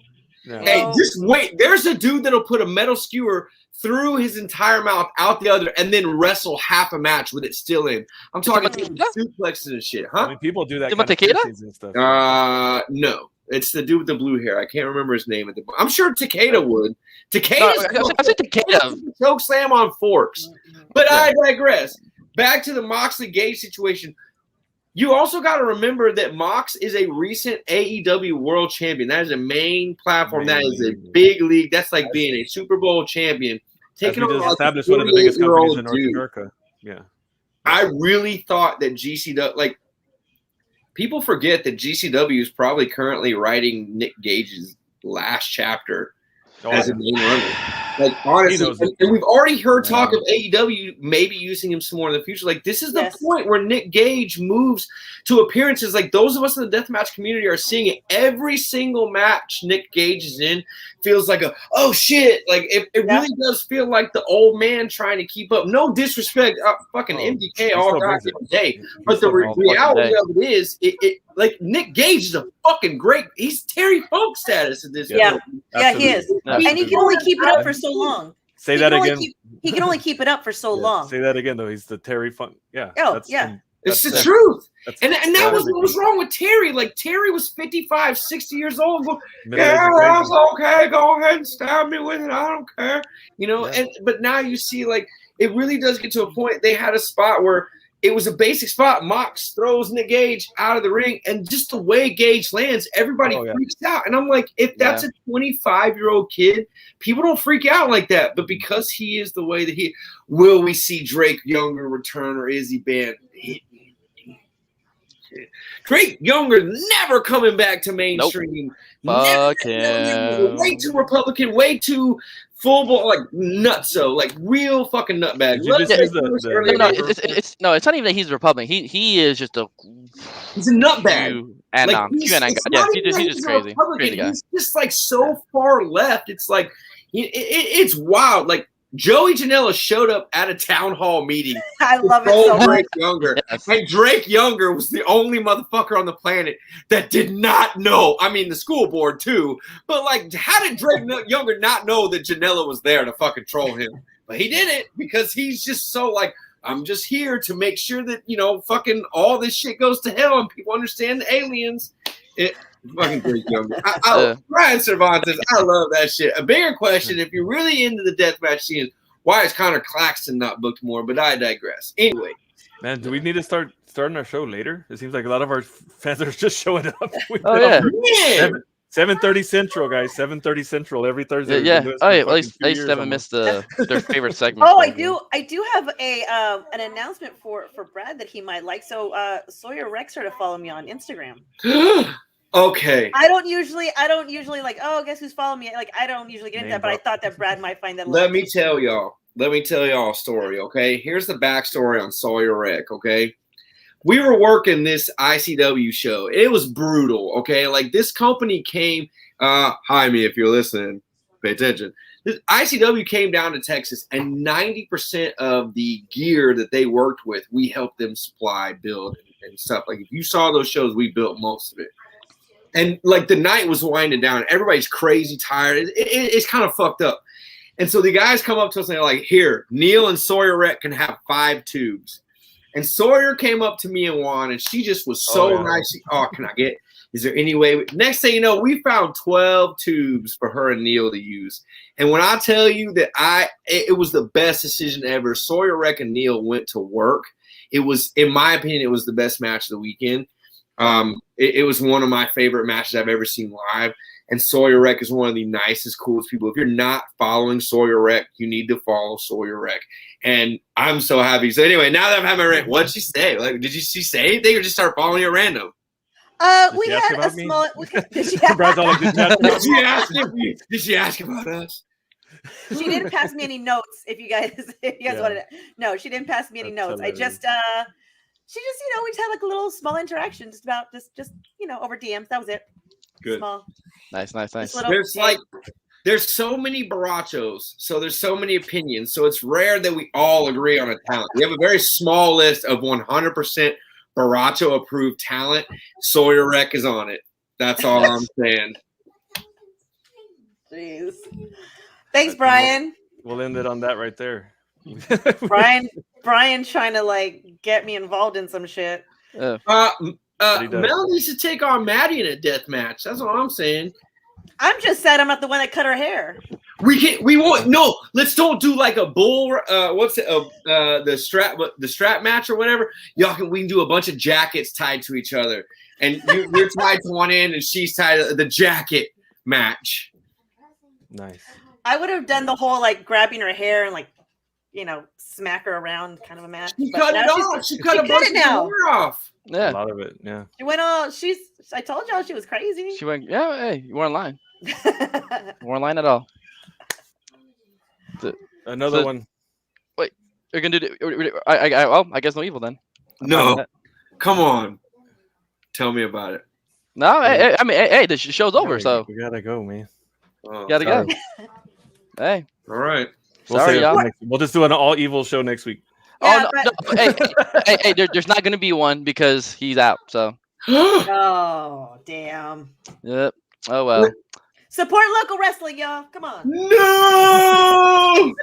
Yeah.
Hey,
No.
just wait. There's a dude that'll put a metal skewer through his entire mouth out the other and then wrestle half a match with it still in. I'm talking suplexes and shit, huh?
I mean, people do that
Is it
kind of
Takeda?
and stuff.
No. It's the dude with the blue hair. I can't remember his name. I'm sure Takeda would. Takeda's
I said Takeda.
choke slam on forks. But I digress. Back to the Moxley Gage situation. You also got to remember that Mox is a recent AEW World Champion. That is a main platform. That is a big league. That's like being a Super Bowl champion.
Taking over established one of the biggest companies in North America. Yeah.
I really thought that GCW, like, people forget that GCW is probably currently writing Nick Gage's last chapter as a main runner. Like, honestly, and we've already heard talk of AEW maybe using him some more in the future. Like, this is the point where Nick Gage moves to appearances. Like, those of us in the deathmatch community are seeing it. Every single match Nick Gage is in feels like oh shit. Like, it really does feel like the old man trying to keep up. No disrespect, fucking MDK all goddamn day. But the reality of it is, it like, Nick Gage is a fucking great. He's Terry Funk status at this point.
Yeah, he is. And he can only keep it up for so long.
Say that again.
He can only keep it up for so long.
Say that again, though. He's the Terry Funk. Yeah.
It's the truth. And that was what was wrong with Terry. Like, Terry was 55, 60 years old. That's okay. Go ahead and stab me with it. I don't care. You know, but now you see, like, it really does get to a point. They had a spot where it was a basic spot. Mox throws Nick Gage out of the ring, and just the way Gage lands, everybody freaks out. And I'm like, if that's a 25-year-old kid, people don't freak out like that. But because he is the way that will we see Drake Younger return, or is he banned? Drake Younger never coming back to mainstream.
Fuck him.
Way too Republican, way too full ball, like nutso, like real fucking nutbag.
It's not even that he's a Republican. He is just
he's a nutbag.
He's just crazy. Crazy guy.
He's just like so far left. It's like it's wild. Like, Joey Janela showed up at a town hall meeting.
I love it so much.
Drake Younger. Yes. And Drake Younger was the only motherfucker on the planet that did not know. I mean, the school board too. But, like, how did Drake Younger not know that Janela was there to fucking troll him? But he did it because he's just so, like, I'm just here to make sure that, you know, fucking all this shit goes to hell and people understand the aliens. Fucking Drake Younger. Brian Cervantes, I love that shit. A bigger question, if you're really into the deathmatch scene, why is Connor Claxton not booked more? But I digress. Anyway.
Man, do we need to starting our show later? It seems like a lot of our fans are just showing up. 7:30 Central, guys. 7:30 Central every Thursday.
At least haven't missed their favorite segment.
I do have an announcement for Brad that he might like. So Sawyer Rexer to follow me on Instagram.
Okay.
I don't usually like, guess who's following me? Like, I don't usually get into that, but I thought that Brad might find that.
Let me tell y'all a story, okay? Here's the backstory on Sawyer Rec, okay? We were working this ICW show. It was brutal, okay? Like, this company came, hi, me, if you're listening, pay attention. This ICW came down to Texas, and 90% of the gear that they worked with, we helped them supply, build, and stuff. Like, if you saw those shows, we built most of it. And, like, the night was winding down. Everybody's crazy tired. It's kind of fucked up. And so the guys come up to us and they're like, here, Neil and Sawyer Rec can have 5 tubes. And Sawyer came up to me and Juan, and she just was so nice. Can I get – is there any way – next thing you know, we found 12 tubes for her and Neil to use. And when I tell you that it was the best decision ever, Sawyer Rec and Neil went to work. It was, in my opinion, it was the best match of the weekend. It was one of my favorite matches I've ever seen live. And Sawyer Rec is one of the nicest, coolest people. If you're not following Sawyer Rec, you need to follow Sawyer Rec. And I'm so happy. So anyway, now that I've had my rant, what'd she say? Like, did she say anything or just start following you at random?
We had a small. Did she
ask about us?
She didn't pass me any notes. If you guys wanted to. No, she didn't pass me any notes. Hilarious. She just, we just had like a little small interaction, just about just over DMs. That was it.
Good.
Small.
Nice.
There's so many barachos, so there's so many opinions. So it's rare that we all agree on a talent. We have a very small list of 100% baracho approved talent. Sawyer Rec is on it. That's all I'm saying.
Jeez. Thanks, Brian.
we'll end it on that right there.
Brian trying to like get me involved in some shit.
Mel
he does.
needs to take on Maddie in a death match. That's all I'm saying.
I'm just sad I'm not the one that cut her hair.
We won't. No, let's don't do like a bull. What's it? The strap match or whatever. We can do a bunch of jackets tied to each other, and you're tied to one end, and she's tied to the jacket match.
Nice.
I would have done the whole like grabbing her hair and like, smack her around kind of a match.
She
But
cut it
now
off. She cut a bunch of
now.
hair off.
Yeah.
A lot of it. Yeah.
She went all. I told y'all she was crazy.
She went. Yeah. Hey, you weren't lying. You weren't lying at all.
Another one.
Wait, you're gonna do? I guess no evil then.
No, come on. Tell me about it.
No, I mean, hey, the show's over, so
We gotta go, man.
Oh,
gotta go. Hey,
all right.
sorry,
save it
y'all.
for next- We'll just do an all evil show next week.
Yeah,
Oh no, hey, there's not gonna be one because he's out. So,
Oh damn!
yep. Oh well.
Support local wrestling, y'all. Come on.
No.